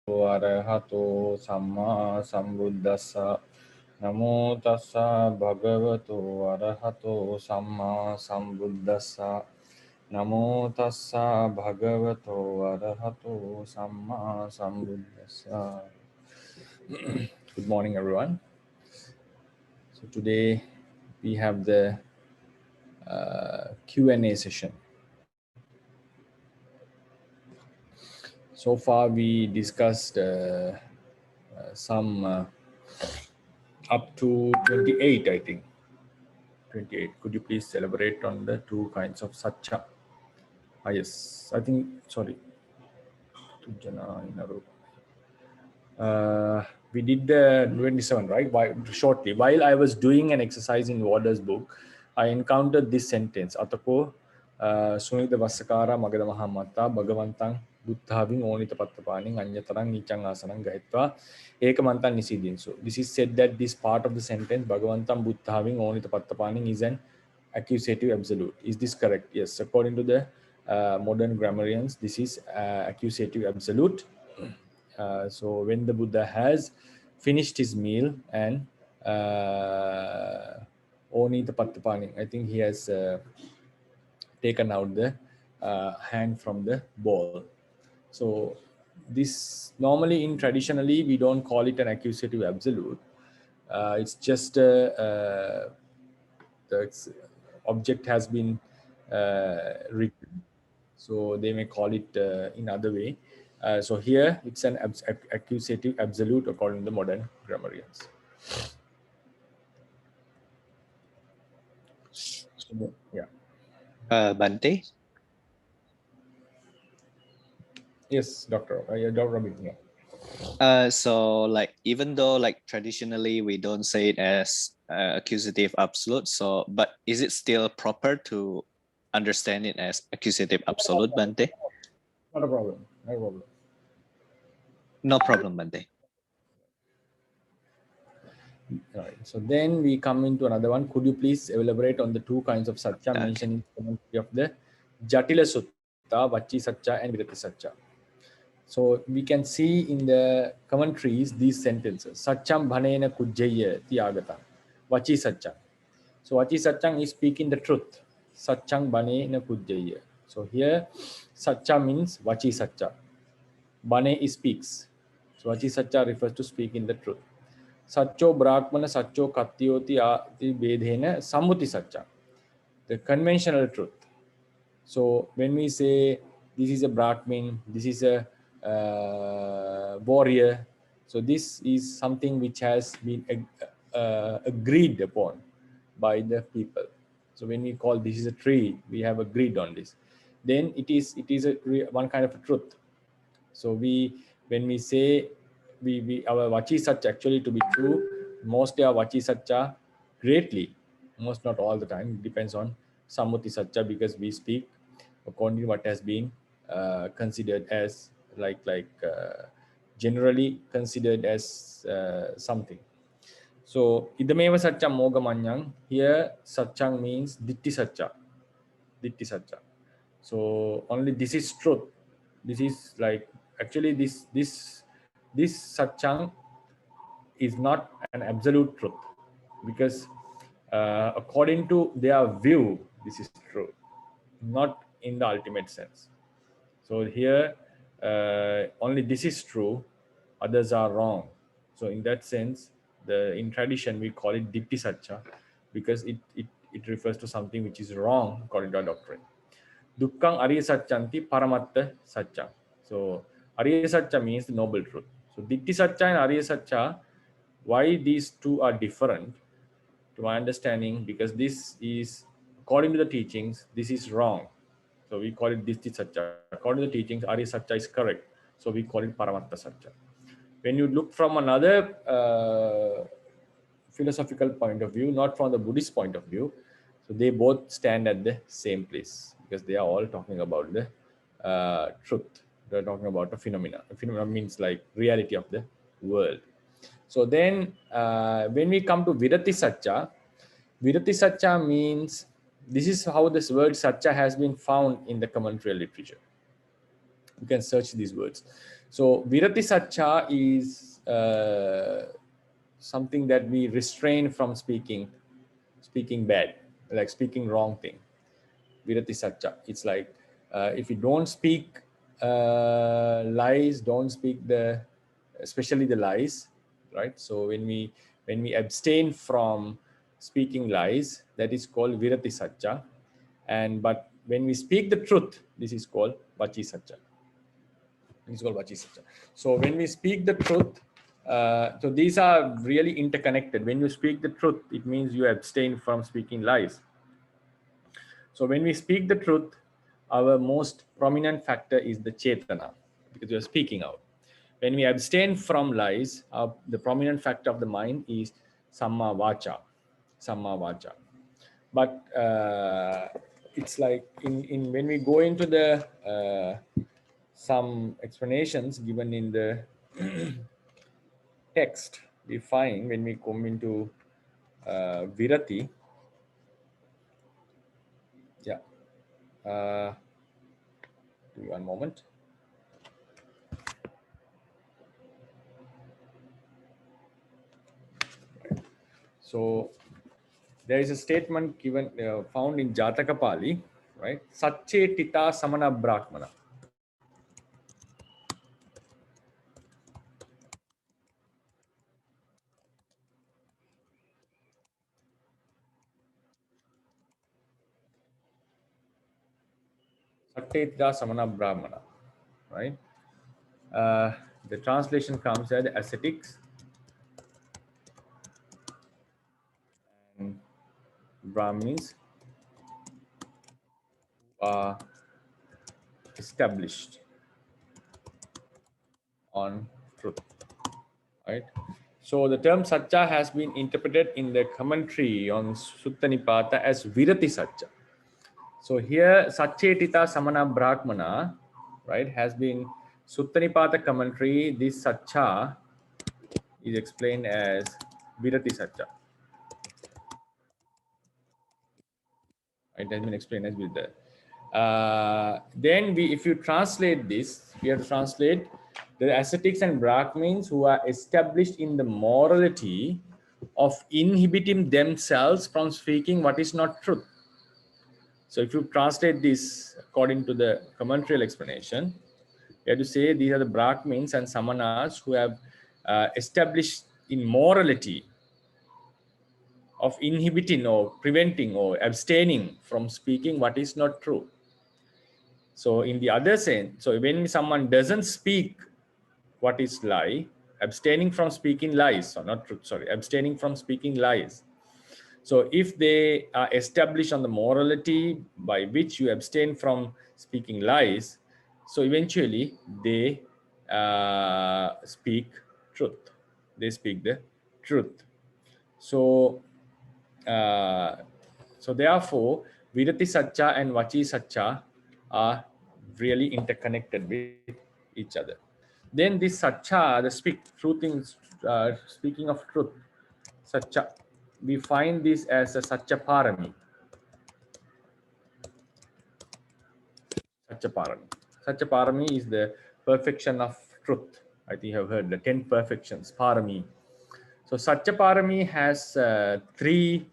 Arahato Samma Sambuddhassa. Namo tassa bhagavato arahato samma sambuddhassa. Namo tassa bhagavato arahato samma sambuddhassa. Good morning, everyone. So today we have the Q&A session. So far we discussed some up to 28, I think. 28. Could you please elaborate on the two kinds of satcha? Yes, I think, sorry. We did the 27, right? Shortly. While I was doing an exercise in Warder's book, I encountered this sentence. Atako Sunita Vasakara Maggavihāri Bhagavantang Buddhaving Onita Pattapaning Anyatarang Nichang Asanang Gaitva Ekamantang Nisidinsu. This is said that this part of the sentence, Bhagavantang Buddhaving Onita Pattapaning, is an accusative absolute. Is this correct? Yes. According to the modern grammarians, this is accusative absolute. So when the Buddha has finished his meal and Onita Pattapaning, I think he has taken out the hand from the bowl. So this normally traditionally we don't call it an accusative absolute. It's just the object has been written, so they may call it in other way. So here it's an accusative absolute according to the modern grammarians. So, yeah. Bhante? Yes, Dr. Robin. Yeah. So like even though like traditionally we don't say it as accusative absolute, so but is it still proper to understand it as accusative absolute, Bhante? Not a problem. No problem. No problem, Bhante. All right. So then we come into another one. Could you please elaborate on the two kinds of satcha mentioned in the commentary of the Jatila Sutta, Vachi Satcha and Virati Satcha? So we can see in the commentaries these sentences. Satcham bhanena kujjaya tyagata. Vachi Satcha. So Vachi Satchang is speaking the truth. Satchang bhanena kujjaya. So here Satcha means Vachi Satcha. Bhane is speaks. So Vachi Satcha refers to speaking the truth. Satcho Brahmana Satcho Katyoti Ati Vedhena Sammuti Satcha. The conventional truth. So when we say this is a Brahmin, this is a warrior, so this is something which has been agreed upon by the people. So when we call this is a tree, we have agreed on this. Then it is one kind of a truth. So when we say our Vachi Satcha actually to be true, mostly our Vachi Satcha greatly, most not all the time, it depends on Sammuti Satcha, because we speak according to what has been considered as generally considered as something. So idameva satcham mogamanyang, here satchang means ditti satcha. So only this is truth. This is like actually this satchang is not an absolute truth, because according to their view this is true, not in the ultimate sense. So here only this is true, others are wrong. So in that sense, in tradition we call it ditti satcha, because it refers to something which is wrong according to our doctrine. Dukkang Ariya Satchanti Paramatta Satcha. So Ariya Satcha means the noble truth. So Ditti Satcha and Ariya Satcha, why these two are different, to my understanding, because this is, according to the teachings, this is wrong. So we call it Ditti Satcha. According to the teachings, Ariya Satcha is correct. So we call it Paramatta Satcha. When you look from another philosophical point of view, not from the Buddhist point of view, so they both stand at the same place, because they are all talking about the truth. They're talking about a phenomena. A phenomena means like reality of the world. So then when we come to Virati Satcha means, this is how this word Satcha has been found in the commentary literature. You can search these words. So virati satcha is something that we restrain from speaking bad, like speaking wrong thing. Virati satcha. It's like if you don't speak lies, don't speak especially the lies, right? So when we abstain from speaking lies, that is called virati satcha. But when we speak the truth, this is called vachi satcha. It's called vachi satcha. So when we speak the truth, so these are really interconnected. When you speak the truth, it means you abstain from speaking lies. So when we speak the truth, our most prominent factor is the chetana, because we are speaking out. When we abstain from lies, the prominent factor of the mind is samma vacha. But it's like in when we go into the some explanations given in the text, we find when we come into virati, yeah. Give me one moment. So there is a statement given found in Jataka Pāḷi, right? Satche tita samana brahmana. Satche tita samana brahmana, right? The translation comes as ascetics and Brahmins are established on truth, right? So the term satcha has been interpreted in the commentary on Sutta Nipata as virati satcha. So here satchetita samana brahmana, right, has been Sutta Nipata commentary. This satcha is explained as virati satcha. It has been explained as with the. Then if you translate this, we have to translate the ascetics and Brahmins who are established in the morality of inhibiting themselves from speaking what is not truth. So if you translate this according to the commentarial explanation, you have to say these are the Brahmins and Samanas who have established in morality of inhibiting or preventing or abstaining from speaking what is not true. So in the other sense, so when someone doesn't speak what is lie, abstaining from speaking lies, or not truth, sorry, abstaining from speaking lies. So if they are established on the morality by which you abstain from speaking lies, so eventually they speak truth. They speak the truth. So, so therefore, Virati Satcha and Vachi Satcha are really interconnected with each other. Then this Satcha, the speaking of truth, Satcha, we find this as a Satcha Parami. Satcha Parami. Satcha Parami is the perfection of truth. I think you have heard the 10 perfections, Parami. So Satcha Parami has 3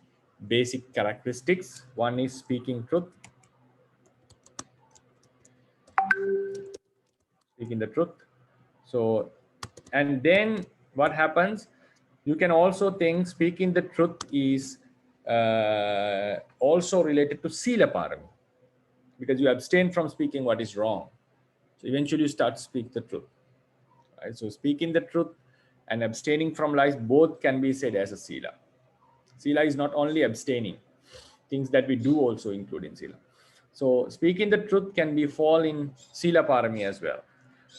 basic characteristics. One is speaking truth, speaking the truth. So, and then what happens? You can also think speaking the truth is also related to Sila Parami, because you abstain from speaking what is wrong. So eventually you start to speak the truth. Right? So speaking the truth and abstaining from lies both can be said as a Sila. Sila is not only abstaining, things that we do also include in Sila. So speaking the truth can be fall in Sila Parami as well.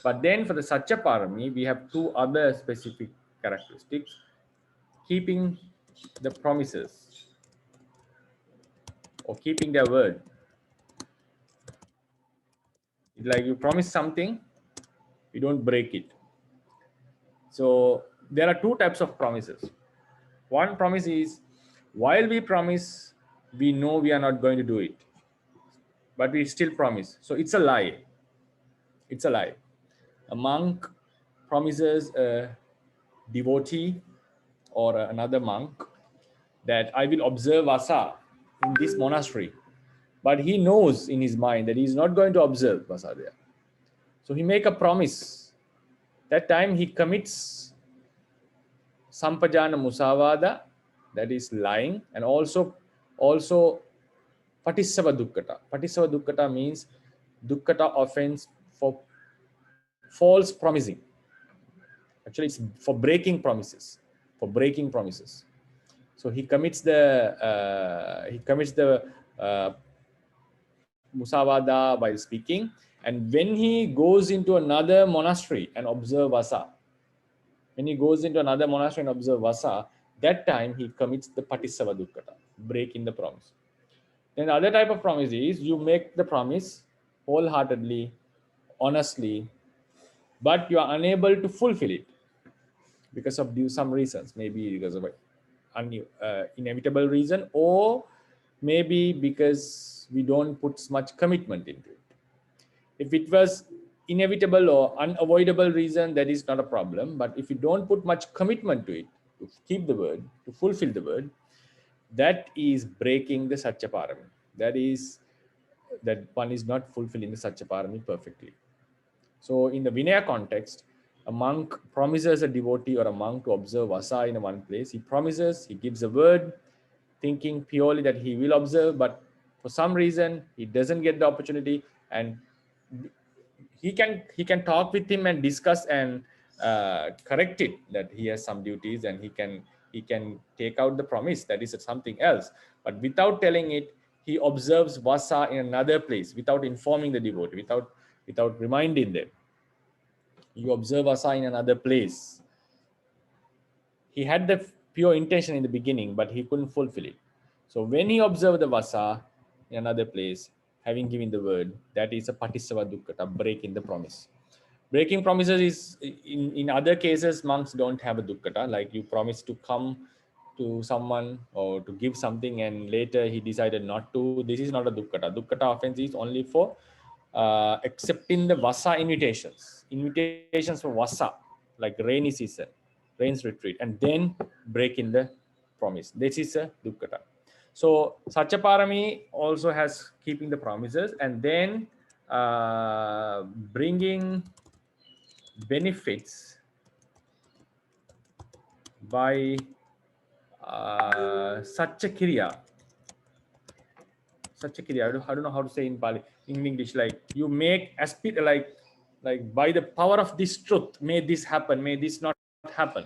But then for the Satcha Parami, we have 2 other specific characteristics. Keeping the promises or keeping their word. It's like you promise something, you don't break it. So there are 2 types of promises. One promise is, while we promise, we know we are not going to do it, but we still promise. So it's a lie. It's a lie. A monk promises a devotee or another monk that I will observe Vasa in this monastery. But he knows in his mind that he is not going to observe Vasa there. So he make a promise. That time he commits sampajana musavada, that is lying, and also patissava dukkata. Patissava dukkata means dukkata offense for false promising. Actually, it's for breaking promises. For breaking promises. So he commits the musavada while speaking, and when he goes into another monastery and observe Vasa, that time he commits the patissava dukkata, breaking the promise. Then the other type of promise is you make the promise wholeheartedly, honestly, but you are unable to fulfill it because of some reasons, maybe because of inevitable reason, or maybe because we don't put much commitment into it. If it was inevitable or unavoidable reason, that is not a problem. But if you don't put much commitment to it, to keep the word, to fulfill the word, that is breaking the Satyaparami. That one is not fulfilling the Satyaparami perfectly. So in the Vinaya context, a monk promises a devotee or a monk to observe Vasa in one place. He promises, he gives a word, thinking purely that he will observe, but for some reason he doesn't get the opportunity, and he can talk with him and discuss and correct it that he has some duties, and he can take out the promise, that is something else. But without telling it, he observes Vasa in another place without informing the devotee, without reminding them. You observe Vasa in another place. He had the pure intention in the beginning, but he couldn't fulfill it. So when he observed the Vasa in another place, having given the word, that is a patissava dukkata, break in the promise. Breaking promises is, in other cases, monks don't have a dukkata, like you promise to come to someone or to give something and later he decided not to. This is not a dukkata. Dukkata offense is only for accepting the Vasa invitations for Vasa, like rainy season, rains retreat, and then break in the promise. This is a dukkata. So Satyaparami also has keeping the promises and then bringing benefits by Satchakirya. Satchakirya, I don't know how to say in Pali, in English, like you make like by the power of this truth, may this happen, may this not happen.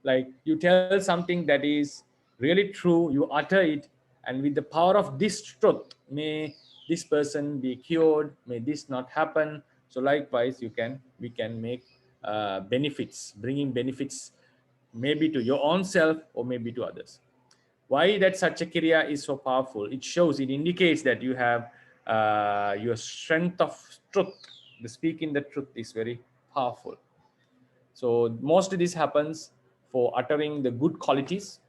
Like you tell something that is really true, you utter it, and with the power of this truth, may this person be cured, may this not happen. So likewise, we can make benefits, bringing benefits maybe to your own self or maybe to others. Why that Satchakirya is so powerful? It shows, it indicates that you have your strength of truth. The speaking the truth is very powerful. So mostly this happens for uttering the good qualities.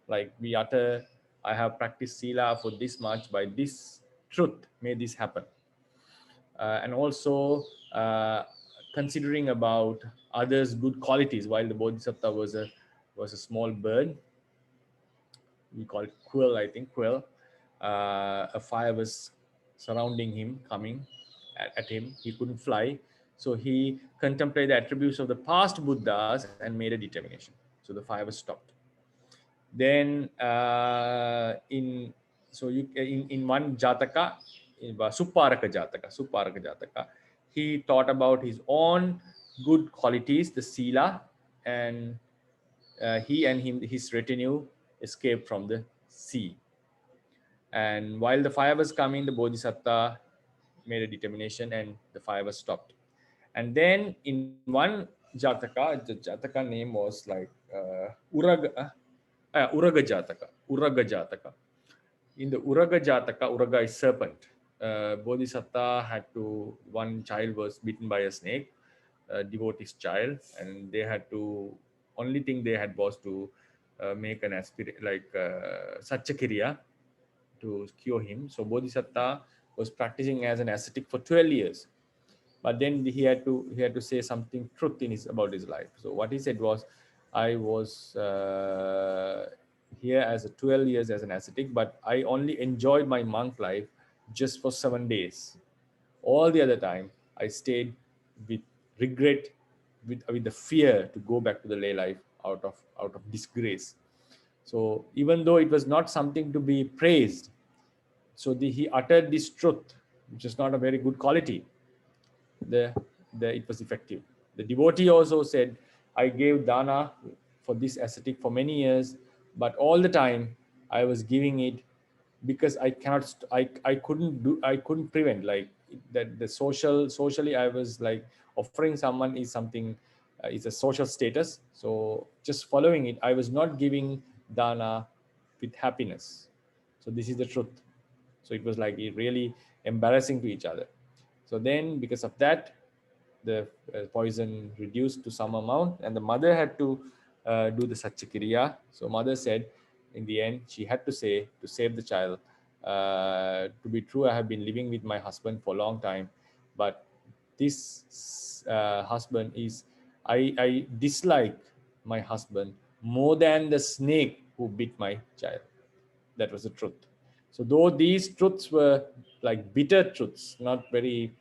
Like we utter, I have practiced Sila for this much, by this truth, may this happen. And also considering about others' good qualities. While the Bodhisattva was a small bird, we call it quill, I think, quill. A fire was surrounding him, coming at him. He couldn't fly. So he contemplated the attributes of the past Buddhas and made a determination. So the fire was stopped. Then in one Jataka, in Supparaka Jataka, he thought about his own good qualities, the Sila, and he and his retinue escaped from the sea. And while the fire was coming, the Bodhisattva made a determination and the fire was stopped. And then in one Jataka, the Jataka name was like Uraga Jataka. Uraga Jataka. In the Uraga Jataka, Uraga is serpent. Bodhisattva one child was bitten by a snake, a devotee's child, and they had to, only thing they had was to make an Satchakirya to cure him. So Bodhisattva was practicing as an ascetic for 12 years. but then he had to say something truth in about his life. So what he said was, I was here as a 12 years as an ascetic, but I only enjoyed my monk life just for 7 days. All the other time I stayed with regret, with the fear to go back to the lay life out of disgrace. So even though it was not something to be praised, so he uttered this truth, which is not a very good quality. It was effective. The devotee also said, I gave dana for this ascetic for many years, but all the time I was giving it because I cannot, I couldn't prevent, like that the socially I was like offering someone is something, is a social status. So just following it, I was not giving dana with happiness. So this is the truth. So it was like really embarrassing to each other. So then because of that, the poison reduced to some amount, and the mother had to do the Satchakiriya. So mother said, in the end, she had to say, to save the child, to be true, I have been living with my husband for a long time, but this husband is, I dislike my husband more than the snake who bit my child. That was the truth. So though these truths were like bitter truths, not very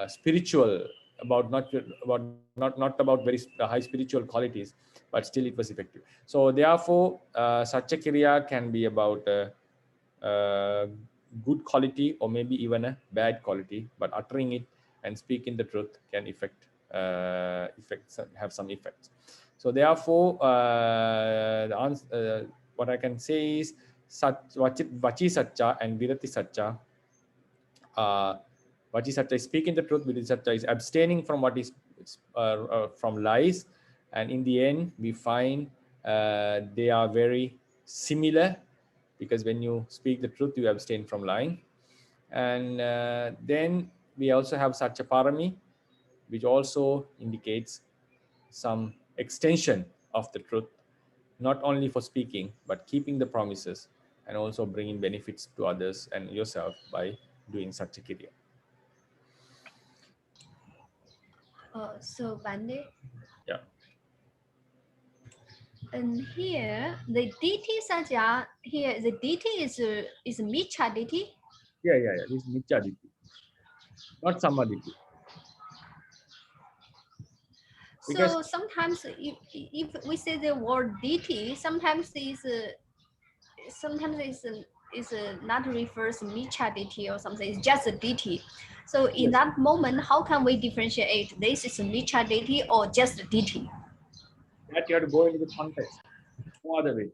spiritual, about not about very high spiritual qualities, but still it was effective. So therefore Satchakiriya can be about good quality or maybe even a bad quality, but uttering it and speaking the truth can have some effects. So therefore what I can say is Vachi Satcha and Virati Satcha. Vachi Satcha is speaking the truth, Virati Satcha is abstaining from what is from lies, and in the end we find they are very similar, because when you speak the truth you abstain from lying. And then we also have Satchaparami, which also indicates some extension of the truth, not only for speaking but keeping the promises, and also bringing benefits to others and yourself by doing Satchakiriya. So Bhante, Yeah. and here the deity Satya, here the deity is Micha deity. Yeah. This is Mithya Ditti, not Samaditi. Because So sometimes if we say the word deity, sometimes is not refers Micha deity or something. It's just a deity. So in yes, that moment, how can we differentiate this is a Micha deity or just a deity? that you have to go into the context. No other way.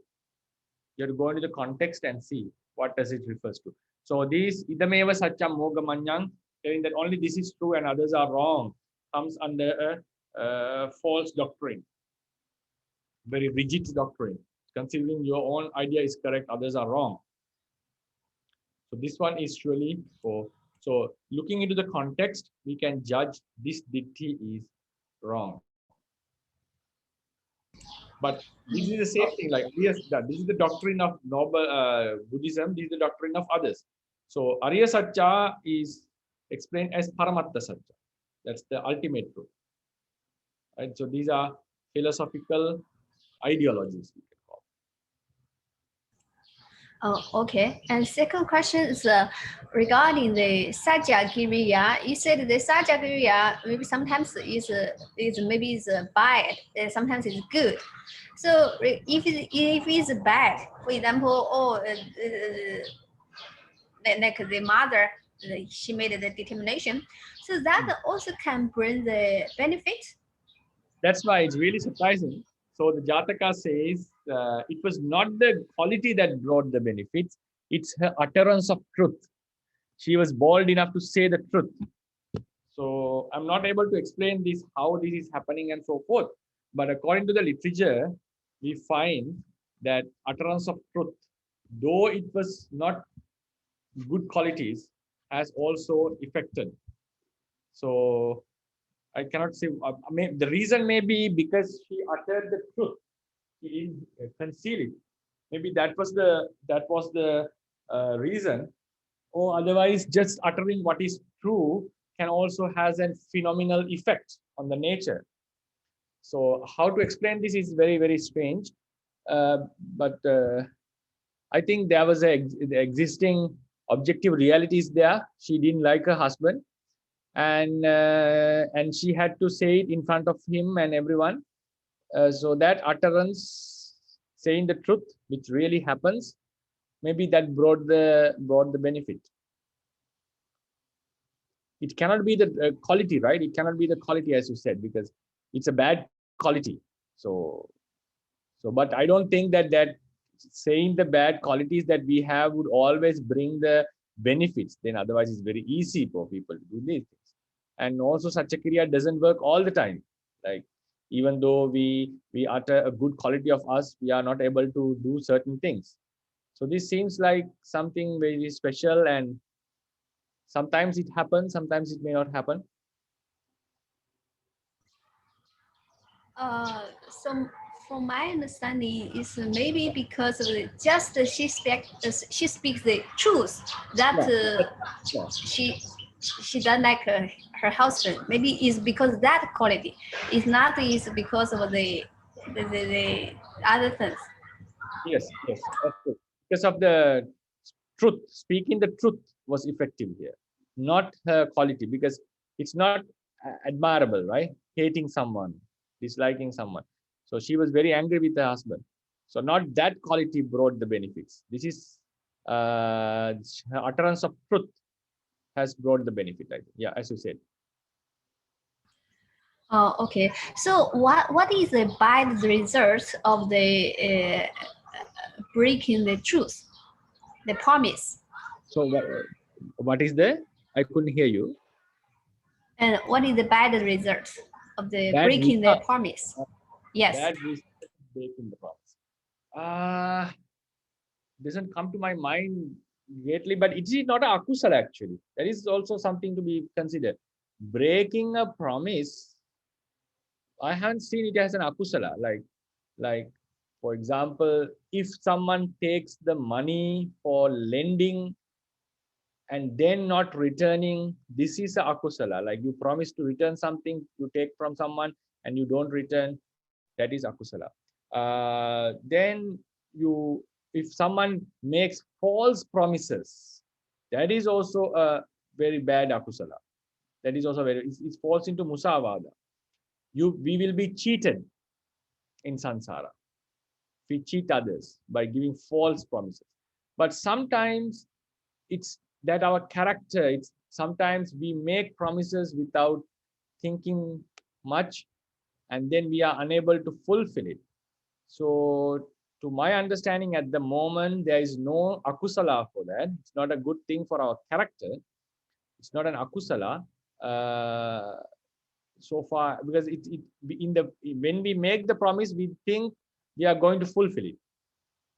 You have to go into the context and see what does it refers to. So these idameva satyam mogamanyang, telling that only this is true and others are wrong, comes under a false doctrine, very rigid doctrine. Considering your own idea is correct, others are wrong. So this one is really for, so looking into the context, we can judge this deity is wrong. But this is the same thing, like yes, that this is the doctrine of noble Buddhism, this is the doctrine of others. So Arya Satya is explained as Paramatta Satya. That's the ultimate truth. Right? So these are philosophical ideologies, we can call. Oh, okay. And second question is regarding the Sajagiriya. You said the Sajagiriya maybe sometimes is maybe is bad, sometimes it's good. So if it's bad, for example, like the mother, she made the determination, so that also can bring the benefit. That's why it's really surprising. So the Jataka says it was not the quality that brought the benefits, it's her utterance of truth. She was bold enough to say the truth. So I'm not able to explain this, how this is happening and so forth. But according to the literature, we find that utterance of truth, though it was not good qualities, has also affected. So I cannot say. The reason may be because she uttered the truth. She didn't conceal it. Maybe that was the reason. Or otherwise, just uttering what is true can also has a phenomenal effect on the nature. So how to explain this is very, very strange. But I think there was the existing objective realities there. She didn't like her husband, and she had to say it in front of him and everyone. So that utterance, saying the truth, which really happens, maybe that brought the benefit. It cannot be the quality, right? It cannot be the quality, as you said, because it's a bad quality. So but I don't think that saying the bad qualities that we have would always bring the benefits. Then otherwise it's very easy for people to do these things. And also such a kriya doesn't work all the time. Like, even though we utter a good quality of us, we are not able to do certain things. So this seems like something very special, and sometimes it happens, sometimes it may not happen. So from my understanding is maybe because of just she speaks the truth that she doesn't like her husband. Maybe it's because that quality. It's not is because of the other things. Yes, that's true. Because of the truth, speaking the truth was effective here, not her quality, because it's not admirable, right? Hating someone, disliking someone. So she was very angry with her husband. So not that quality brought the benefits. This is her utterance of truth has brought the benefit. I think. Yeah, as you said. Okay. So what is the bad result of the breaking the truth, the promise? So what is the? I couldn't hear you. And what is the bad result of the Bad breaking result. the promise? Yes. Bad result of breaking the promise. Doesn't come to my mind greatly, but it is not an akusala actually. That is also something to be considered. Breaking a promise, I haven't seen it as an akusala. Like for example, if someone takes the money for lending and then not returning, this is a akusala. Like you promise to return something, you take from someone and you don't return, that is akusala. Then if someone makes false promises, that is also a very bad akusala. That is also it falls into musavada. We will be cheated in sansara. We cheat others by giving false promises. But sometimes it's that our character, it's sometimes we make promises without thinking much, and then we are unable to fulfill it. So to my understanding at the moment, there is no akusala for that. It's not a good thing for our character. It's not an akusala so far, because when we make the promise, we think we are going to fulfill it,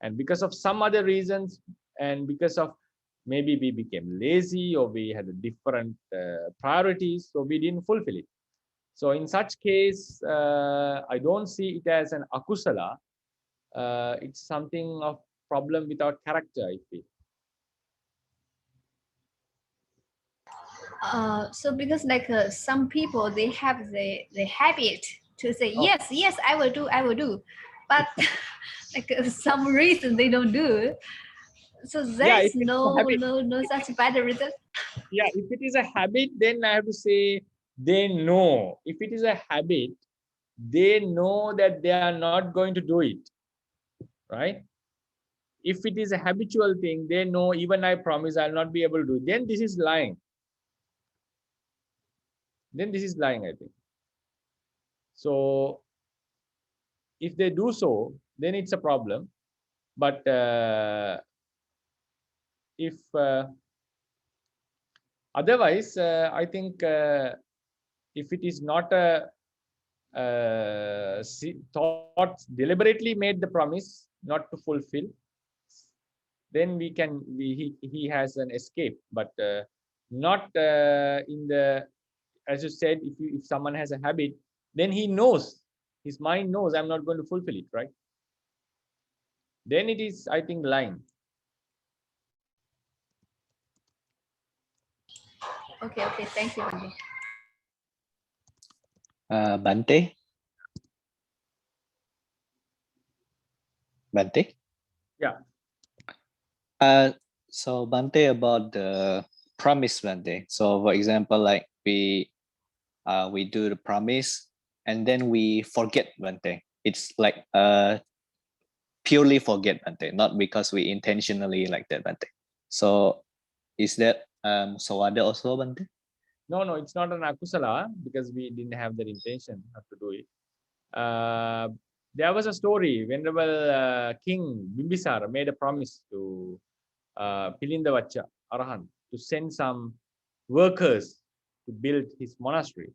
and because of some other reasons, and because of maybe we became lazy or we had different priorities, so we didn't fulfill it. So in such case, I don't see it as an akusala. It's something of problem with our character, I feel. So because like some people, they have the habit to say, yes, I will do, but like some reason they don't do it. So there is no such bad result. Yeah, if it is a habit, then I have to say they know. If it is a habit, they know that they are not going to do it, right? If it is a habitual thing, they know even I promise I'll not be able to do it. Then this is lying. I think. So if they do so, then it's a problem. But if otherwise, I think if it is not a thought deliberately made the promise not to fulfill, then he has an escape, but not in the, as you said, if someone has a habit, then he knows, his mind knows I'm not going to fulfill it, right? Then it is, I think, lying. Okay, okay. Thank you, Bhante. Bhante? Bhante? Yeah. So Bhante, about the promise, Bhante. So for example, like we do the promise and then we forget, Bhante. It's like purely forget, Bhante, not because we intentionally like that, Bhante. So is that Sawada also, Bhante? No, no, it's not an akusala because we didn't have that intention not to do it. There was a story. Venerable King Bimbisara made a promise to Pilindavacha Arahant to send some workers to build his monastery,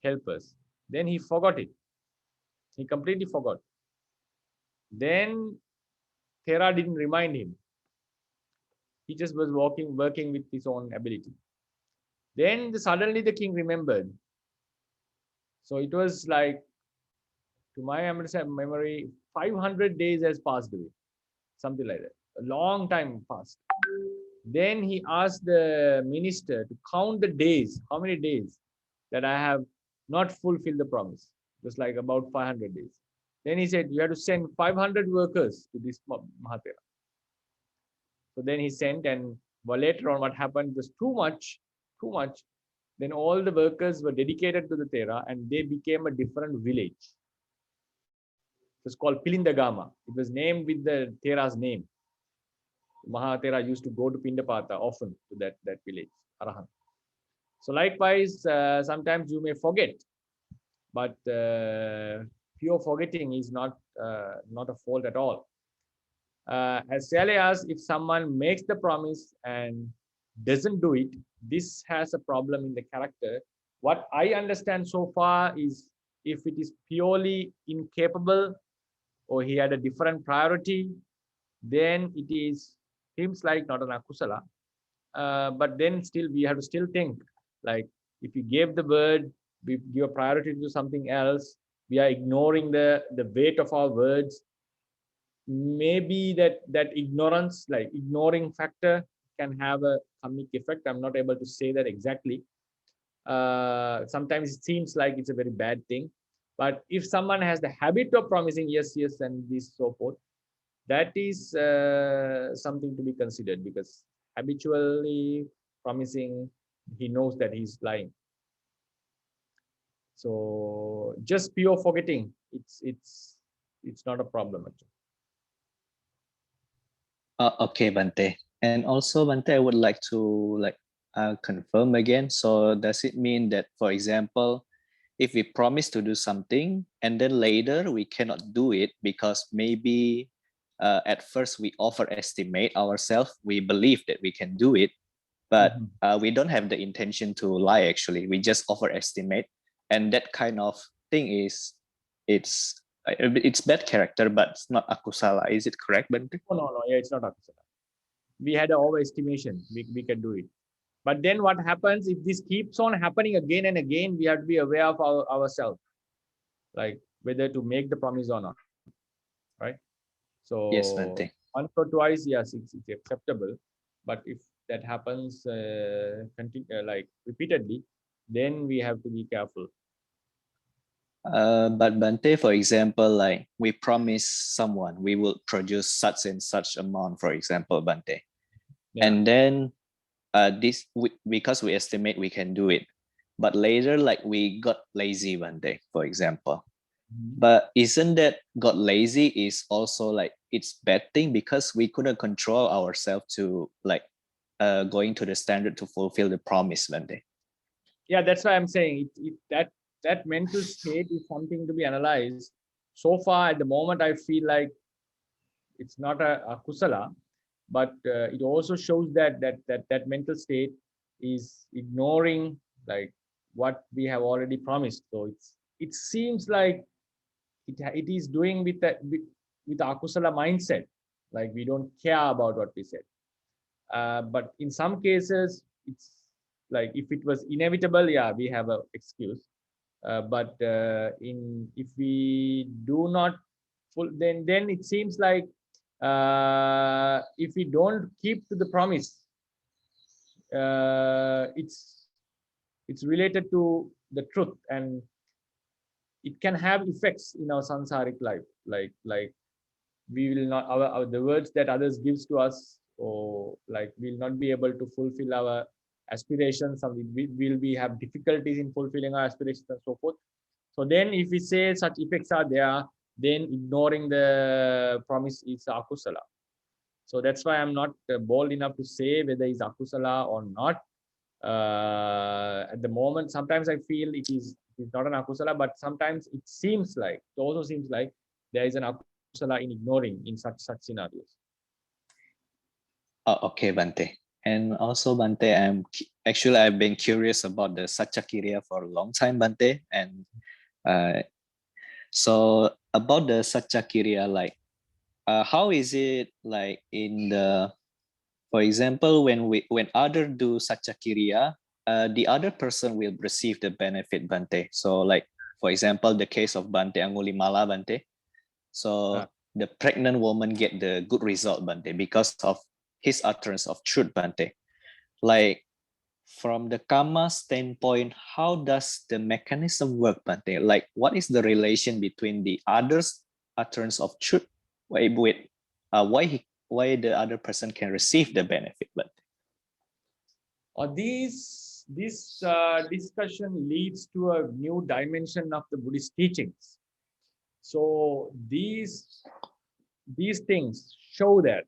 helpers. Then he forgot it. He completely forgot. Then Thera didn't remind him. He just was working with his own ability. Then suddenly the king remembered. So it was like, to my memory, 500 days has passed away, something like that. A long time passed. Then he asked the minister to count the days, how many days that I have not fulfilled the promise. It was like about 500 days. Then he said, you have to send 500 workers to this Mahatera. So then he sent, and well, later on what happened was too much. Then all the workers were dedicated to the Thera and they became a different village. It was called Pilindagama. It was named with the Thera's name. Mahathera used to go to Pindapata often to that village, Arahant. So likewise, sometimes you may forget, but pure forgetting is not a fault at all. As Sale asked, if someone makes the promise and doesn't do it, this has a problem in the character. What I understand so far is if it is purely incapable or he had a different priority, then it seems like not an akusala. But then still we have to still think, like if you gave the word, we give a priority to something else, we are ignoring the weight of our words. Maybe that ignorance, like ignoring factor, can have a karmic effect. I'm not able to say that exactly. Sometimes it seems like it's a very bad thing, but if someone has the habit of promising yes, and this so forth, that is something to be considered, because habitually promising, he knows that he's lying. So just pure forgetting, it's not a problem actually. Okay, Bhante. And also, Bhante, I would like to confirm again. So does it mean that, for example, if we promise to do something and then later we cannot do it because maybe at first we overestimate ourselves, we believe that we can do it, but we don't have the intention to lie, actually. We just overestimate. And that kind of thing it's bad character, but it's not akusala. Is it correct, Bhante? No, yeah, it's not akusala. We had an overestimation. We can do it. But then what happens if this keeps on happening again and again? We have to be aware of ourselves, like whether to make the promise or not, right? So Yes, Bhante. once or twice, yes, it's acceptable. But if that happens like repeatedly, then we have to be careful. But Bhante, for example, like we promise someone we will produce such and such amount, for example, Bhante. Yeah. And then because we estimate we can do it, but later like we got lazy Bhante, for example. But isn't that got lazy is also like it's bad thing because we couldn't control ourselves to like going to the standard to fulfill the promise, Bhante? Yeah, that's why I'm saying that mental state is something to be analyzed. So far at the moment, I feel like it's not a kusala, but it also shows that mental state is ignoring like what we have already promised. So it seems like it is doing with akusala mindset, like we don't care about what we said. But in some cases, it's like if it was inevitable, yeah, we have an excuse. But if we do not then it seems like if we don't keep to the promise, it's related to the truth, and it can have effects in our sansaric life, like we will not the words that others gives to us, or like we'll not be able to fulfill our aspirations, and we will be have difficulties in fulfilling our aspirations and so forth. So then if we say such effects are there, then ignoring the promise is akusala. So that's why I'm not bold enough to say whether it's akusala or not. At the moment, sometimes I feel it's not an akusala, but sometimes it also seems like there is an akusala in ignoring in such scenarios. Oh, okay, Bhante. And also, Bhante, I've been curious about the Saccakiriya for a long time, Bhante. And so about the Saccakiriya, like how is it like in the, for example, when other do Saccakiriya, the other person will receive the benefit, Bhante. So like, for example, the case of Bhante Angulimala, Bhante. So the pregnant woman get the good result, Bhante, because of his utterance of truth, Bhante. Like from the karma standpoint, how does the mechanism work, Bhante? Like what is the relation between the other's utterance of truth with why the other person can receive the benefit, Bhante? This discussion leads to a new dimension of the Buddhist teachings. So these things show that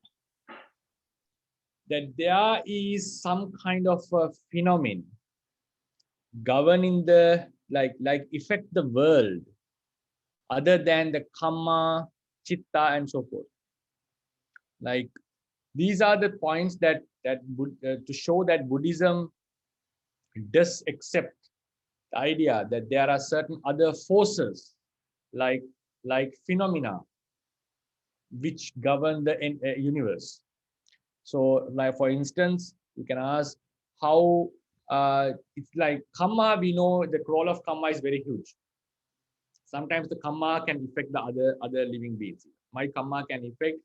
there is some kind of a phenomenon governing the like affect the world other than the karma, chitta, and so forth. Like these are the points that to show that Buddhism does accept the idea that there are certain other forces like phenomena which govern the universe. So like for instance, you can ask how it's like karma. We know the role of karma is very huge. Sometimes the karma can affect the other living beings. My karma can affect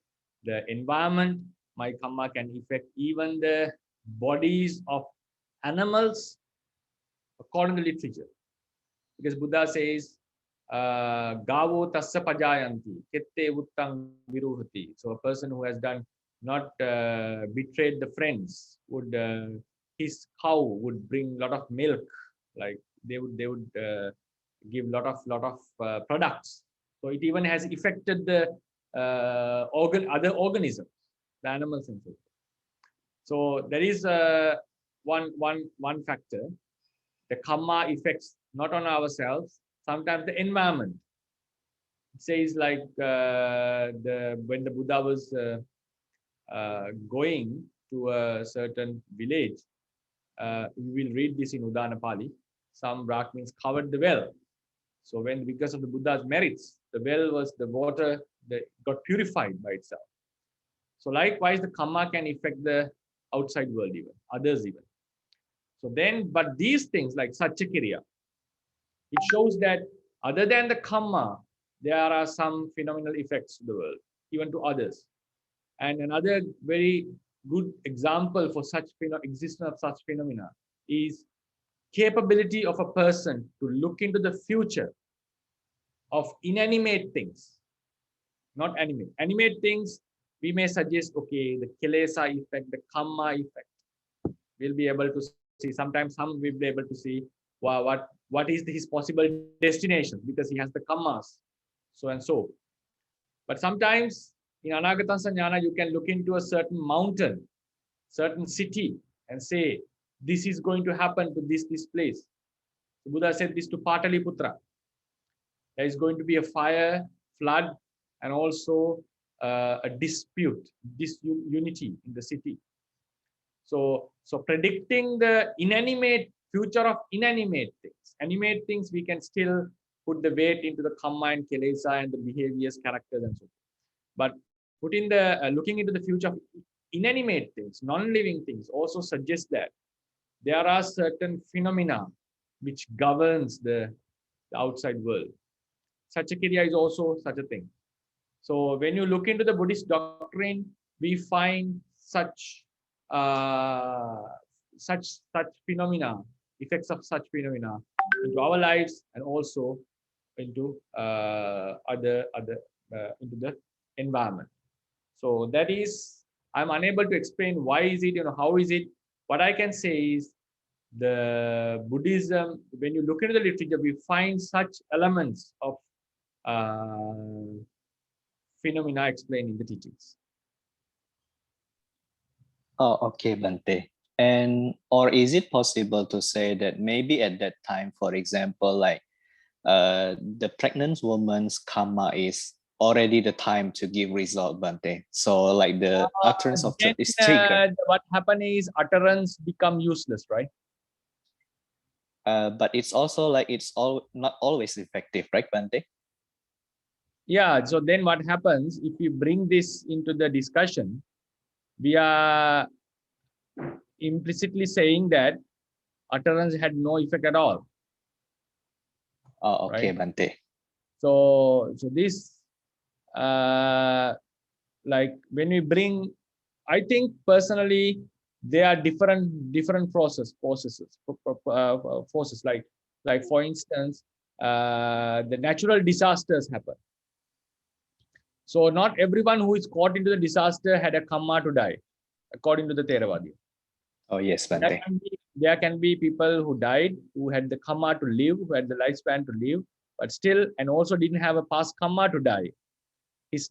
the environment. My karma can affect even the bodies of animals, according to literature. Because Buddha says, Gavo tasya pajayanti, kette uttang viruhati. So a person who has not betrayed the friends would his cow would bring a lot of milk, like they would give lot of products. So it even has affected the other organisms, the animals and so forth. So there is one factor. The karma affects not on ourselves, sometimes the environment. It says like when the Buddha was going to a certain village, we will read this in Udāna Pāḷi. Some Brahmins covered the well. So because of the Buddha's merits, the water that got purified by itself. So likewise, the karma can affect the outside world even, others even. So then, but these things like Saccakiriya, it shows that other than the karma, there are some phenomenal effects to the world, even to others. And another very good example for such existence of such phenomena is capability of a person to look into the future of inanimate things, not animate. Animate things, we may suggest, okay, the kilesa effect, the karma effect, we'll be able to see. Sometimes some will be able to see what is his possible destination because he has the karmas, so and so. But sometimes in Anagata Sanjnana, you can look into a certain mountain, certain city, and say, this is going to happen to this place. The Buddha said this to Pāṭaliputra. There is going to be a fire, flood, and also a dispute, disunity in the city. So predicting the future of inanimate things. Animate things, we can still put the weight into the karma and kilesa and the behaviors, characters, and so on. But looking into the future of inanimate things, non-living things, also suggests that there are certain phenomena which governs the outside world. Saccakiriya is also such a thing. So when you look into the Buddhist doctrine, we find such such phenomena, effects of such phenomena into our lives and also into into the environment. So that is, I'm unable to explain why is it, how is it. What I can say is the Buddhism, when you look into the literature, we find such elements of phenomena explained in the teachings. Oh, okay, Bhante. And or is it possible to say that maybe at that time, for example, like the pregnant woman's karma is already the time to give result, Bhante? So like the utterance of truth is triggered. What happens is utterance become useless, right? But it's also like it's all not always effective, right, Bhante? Yeah. So then what happens if we bring this into the discussion? We are implicitly saying that utterance had no effect at all. Oh, okay, right? Bhante. So this, like when we bring, I think personally, there are different forces. Like for instance, the natural disasters happen. So not everyone who is caught into the disaster had a karma to die, according to the Theravada. Oh, yes, Bhante. There can be people who died, who had the karma to live, who had the lifespan to live, but still, and also didn't have a past karma to die. His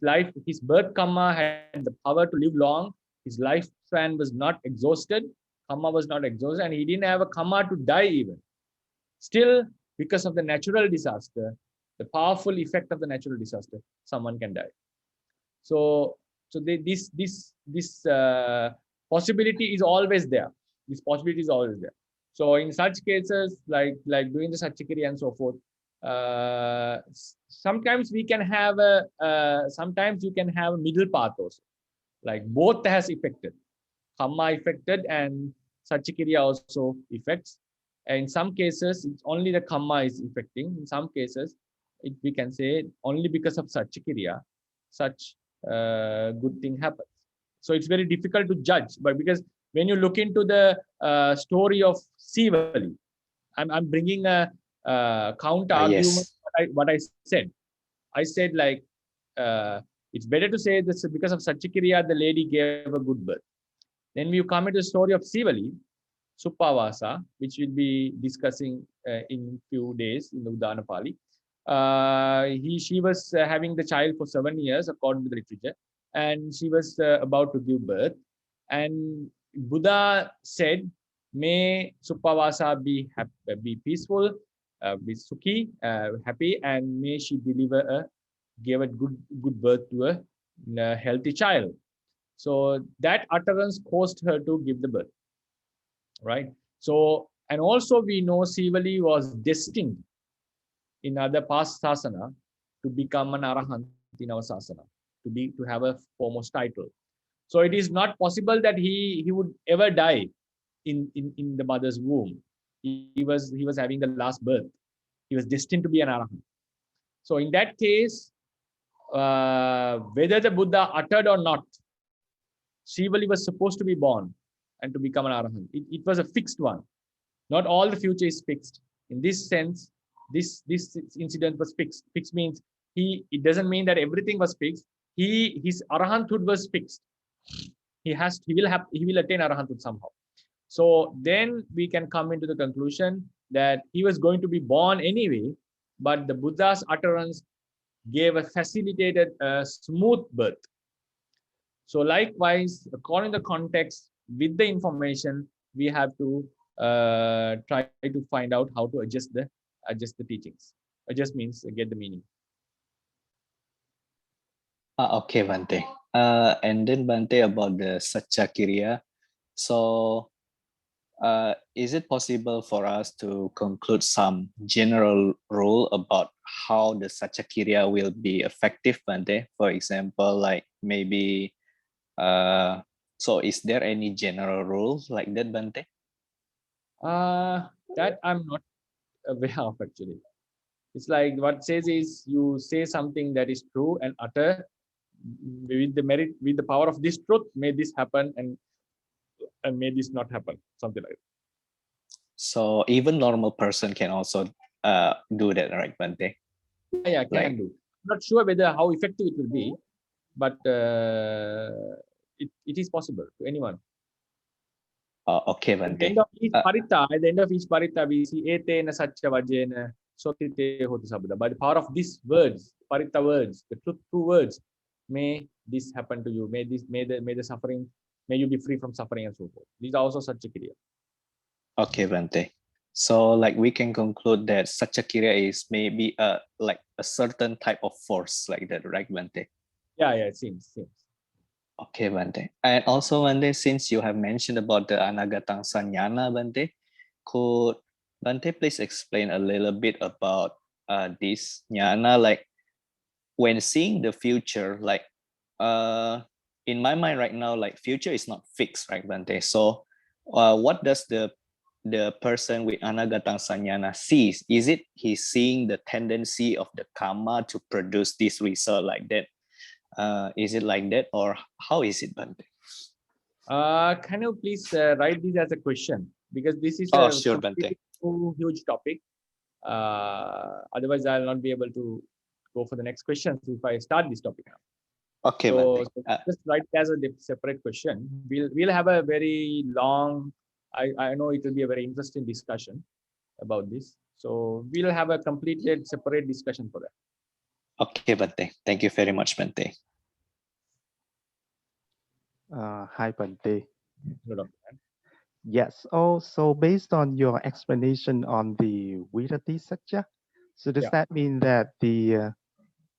birth karma had the power to live long. His lifespan was not exhausted. Karma was not exhausted, and he didn't have a karma to die even. Still, because of the natural disaster, the powerful effect of the natural disaster, someone can die. So this possibility is always there. This possibility is always there. So in such cases, like doing the Satchakriya and so forth, sometimes we can have sometimes you can have a middle path also. Like both has affected, karma affected and Satchakriya also affects. And in some cases, it's only the karma is affecting. In some cases, we can say only because of Satchakriya, such good thing happens. So it's very difficult to judge, but because when you look into the story of Sivali, I'm bringing a counter argument. Yes. What I said, like it's better to say this because of Satchakriya, the lady gave a good birth. Then we come into the story of Sivali, Suppavasa, which we'll be discussing in few days in the Udāna Pāḷi. She was having the child for 7 years, according to the literature, and she was about to give birth. And Buddha said, "May Suppavasa be peaceful, be sukhi, happy, and may she give a good birth to a healthy child." So that utterance caused her to give the birth, right? So, and also we know Sivali was destined in other past sasana to become an arahant in our sasana, to have a foremost title. So it is not possible that he would ever die in the mother's womb. He was having the last birth. He was destined to be an arahant. So in that case, whether the Buddha uttered or not, Sivali was supposed to be born and to become an arahant. It was a fixed one. Not all the future is fixed. In this sense, this incident was fixed. Fixed means it doesn't mean that everything was fixed. His arahanthood was fixed. He will attain arahanthood somehow. So then we can come into the conclusion that he was going to be born anyway, but the Buddha's utterance gave a facilitated smooth birth. So likewise, according to the context, with the information, we have to try to find out how to adjust the teachings. Adjust means get the meaning. Okay, Bhante. And then Bhante, about the Satchakriya. So is it possible for us to conclude some general rule about how the Satchakriya will be effective, Bhante? For example, like maybe, so is there any general rules like that, Bhante? That I'm not aware of actually. It's like what it says is you say something that is true and utter with the power of this truth, may this happen, and and may this not happen, something like that. So even normal person can also do that, right, Bhante? Yeah, can do. Not sure whether how effective it will be, but it is possible to anyone. Okay, At the Bhante. end of each parita, we see etena satya vajena sotite hoti sabda. By the power of these words, parita words, the true words, may this happen to you. May the suffering, may you be free from suffering and so forth. These are also satya kriya. Okay, Bhante. So like we can conclude that satya kriya is maybe like a certain type of force like that, right, Bhante? Yeah, it seems. Okay, Bhante. And also, Bhante, since you have mentioned about the anagatang sanyana, Bhante, could Bhante please explain a little bit about this jnana, like when seeing the future, like in my mind right now, like future is not fixed, right, Bhante? So what does the person with anagatang sanyana sees? Is it he's seeing the tendency of the karma to produce this result like that? Is it like that, or how is it, Bhante? Can you please write this as a question, because this is Sure, Bhante. huge topic. Otherwise, I'll not be able to go for the next question if I start this topic now. Okay, so Bhante. Just write it as a separate question. We'll have a very long. I know it will be a very interesting discussion about this. So we'll have a completed separate discussion for that. Okay, Bhante. Thank you very much, Bhante. Hi, Bhante. Hello, Yes. Also, based on your explanation on the Virati Satya, so does that mean that the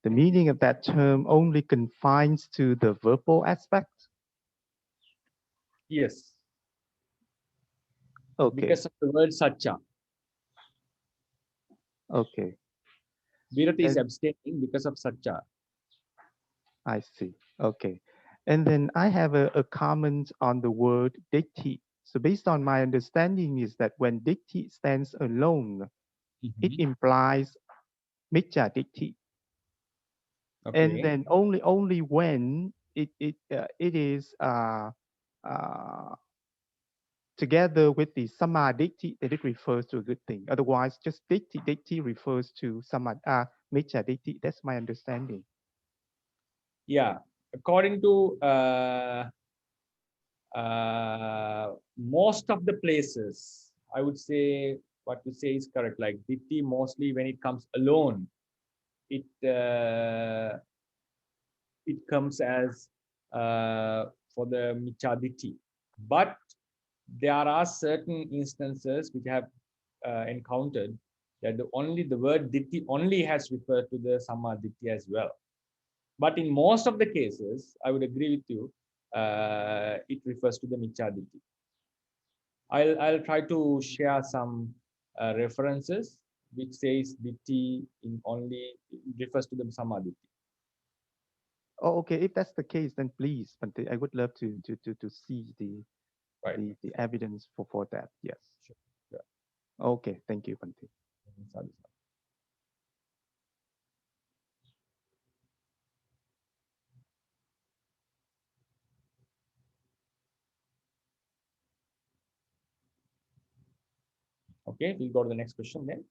meaning of that term only confines to the verbal aspect? Yes. Okay. Because of the word satya. Okay. Virati is abstaining because of satya. I see. Okay. And then I have a comment on the word ditti. So based on my understanding is that when ditti stands alone, it implies micca ditti. Okay. And then only when it is together with the samadhi that it refers to a good thing. Otherwise, just ditti refers to micca ditti. That's my understanding. Yeah, according to most of the places, I would say what you say is correct. Like ditti, mostly when it comes alone, it comes as for the micca ditti. But there are certain instances which I have encountered that the word ditti only has referred to the samma ditti as well. But in most of the cases, I would agree with you, it refers to the micca ditti. I'll try to share some references which says ditti in only refers to the samma ditti. Oh, okay. If that's the case, then please, Bhante, I would love to see the evidence for that. Yes. Sure. Yeah. Okay. Thank you, Bhante. Okay, we'll go to the next question then.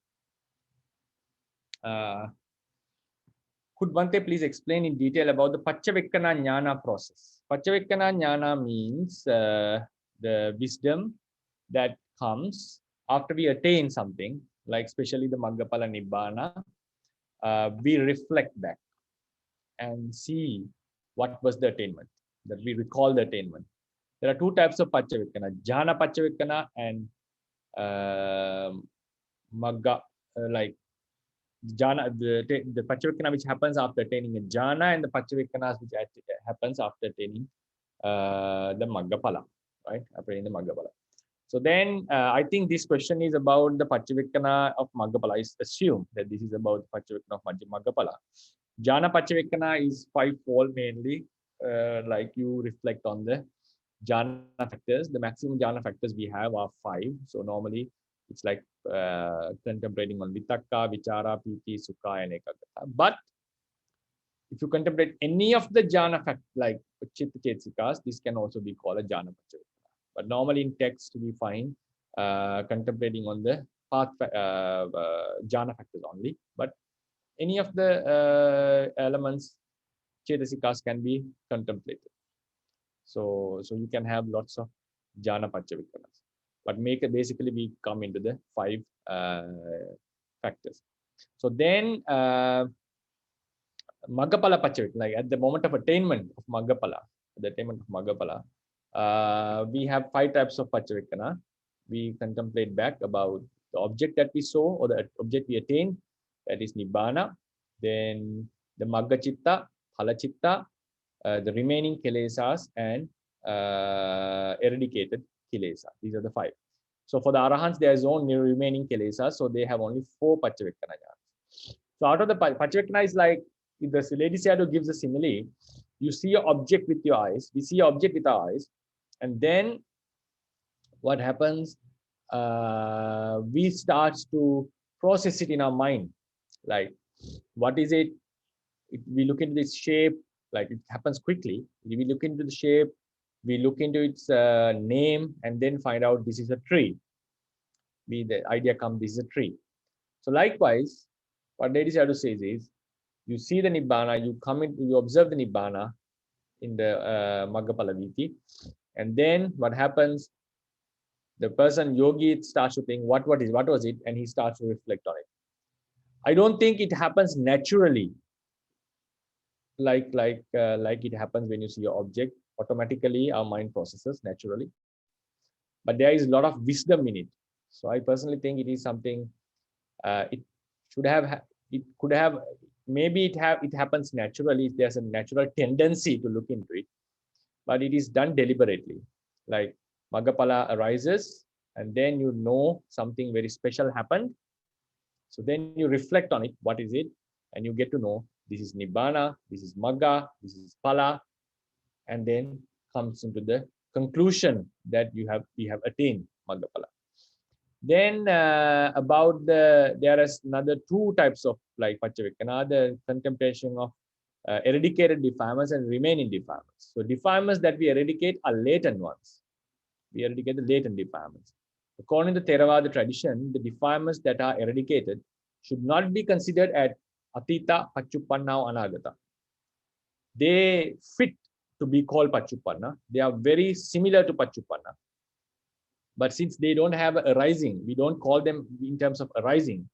Could Bhante please explain in detail about the Paccavakkana Jnana process? Paccavakkana Jnana means the wisdom that comes after we attain something, like especially the Maggapala Nibbana. We reflect back and see what was the attainment, that we recall the attainment. There are two types of Paccavakkana, Jhana Paccavakkana and Magga, like jhana, the Paccavakkana which happens after attaining a jhana, and the Paccavakkanas which happens after attaining the Maggapala, right? After attaining the Maggapala. So then I think this question is about the Paccavakkana of Maggapala. I assume that this is about the Paccavakkana of Maggapala. Jhana Paccavakkana is fivefold mainly, like you reflect on the jhana factors. The maximum jhana factors we have are 5. So normally it's like contemplating on vitakka, vichara, piti, sukha, and ekaggata. But if you contemplate any of the jhana factors like chitta chetsikas, this can also be called a jhana paccavakkana. But normally in text we find contemplating on the path jhana factors only. But any of the elements, chetasikas, can be contemplated. So you can have lots of jhana paccavekkanas. But basically we come into the 5 factors. So then Maggapala paccavekana, like at the moment of attainment of Maggapala, we have 5 types of paccavekana. We contemplate back about the object that we saw or the object we attained, that is Nibbana. Then the Maggachitta, Phalachitta, the remaining kilesas, and eradicated kilesa. These are the 5. So for the Arahants, there is no remaining kilesas, so they have only 4 paccavekana jhanas. So out of the paccavekana is like, if the Lady Sayadaw gives a simile, you see an object with your eyes, we see an object with our eyes, and then what happens, we start to process it in our mind. Like, what is it? We look into this shape, like it happens quickly. We look into the shape, we look into its name, and then find out this is a tree. The idea comes, this is a tree. So likewise, what Lady Sayadaw says is, you see the Nibbana, you come in, you observe the Nibbana in the Maggapala Viti, and then what happens, the person, yogi, starts to think, what was it, and he starts to reflect on it. I don't think it happens naturally, like it happens when you see your object. Automatically, our mind processes naturally. But there is a lot of wisdom in it. So I personally think it is something, it could have, maybe it happens naturally. There's a natural tendency to look into it, but it is done deliberately. Like Maggapala arises, and then you know something very special happened. So then you reflect on it, what is it? And you get to know, this is Nibbana, this is Magga, this is Phala, and then comes into the conclusion that we have attained Maggapala. Then there is another 2 types of like paccavekana, the contemplation of eradicated defilements and remaining defilements. So defilements that we eradicate are latent ones. We eradicate the latent defilements. According to Theravada tradition, the defilements that are eradicated should not be considered as Atita, Pachuppanna, or Anagata. They fit to be called Pachuppanna. They are very similar to Pachuppanna. But since they don't have arising, we don't call them in terms of arising.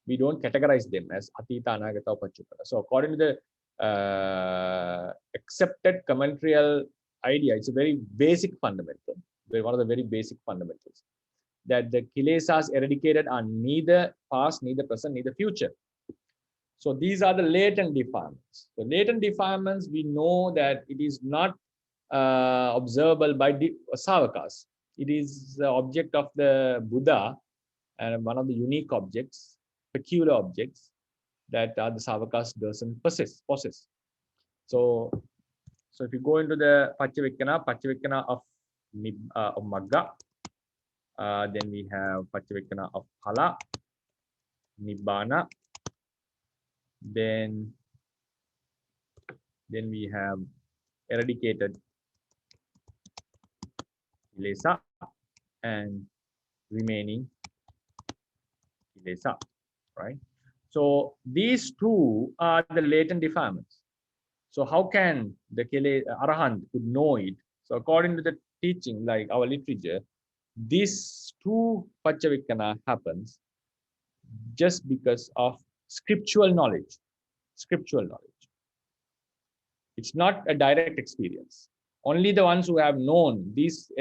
We don't categorize them as Atita, Anagata, or Pachuppanna. So according to the accepted commentarial idea, it's a very basic fundamental, one of the very basic fundamentals, that the kilesas eradicated are neither past, neither present, neither future. So these are the latent defilements. The latent defilements, we know that it is not observable by Savakas. It is the object of the Buddha, and one of the unique objects, peculiar objects, that the Savakas doesn't possess. So if you go into the paccavekana of Magga, then we have paccavekana of Phala, Nibbana, then we have eradicated kilesa and remaining kilesa, right? So these 2 are the latent defilements. So how can the Arahant could know it? So according to the teaching, like our literature, these 2 paccavekana happens just because of scriptural knowledge. It's not a direct experience. Only the ones who have known these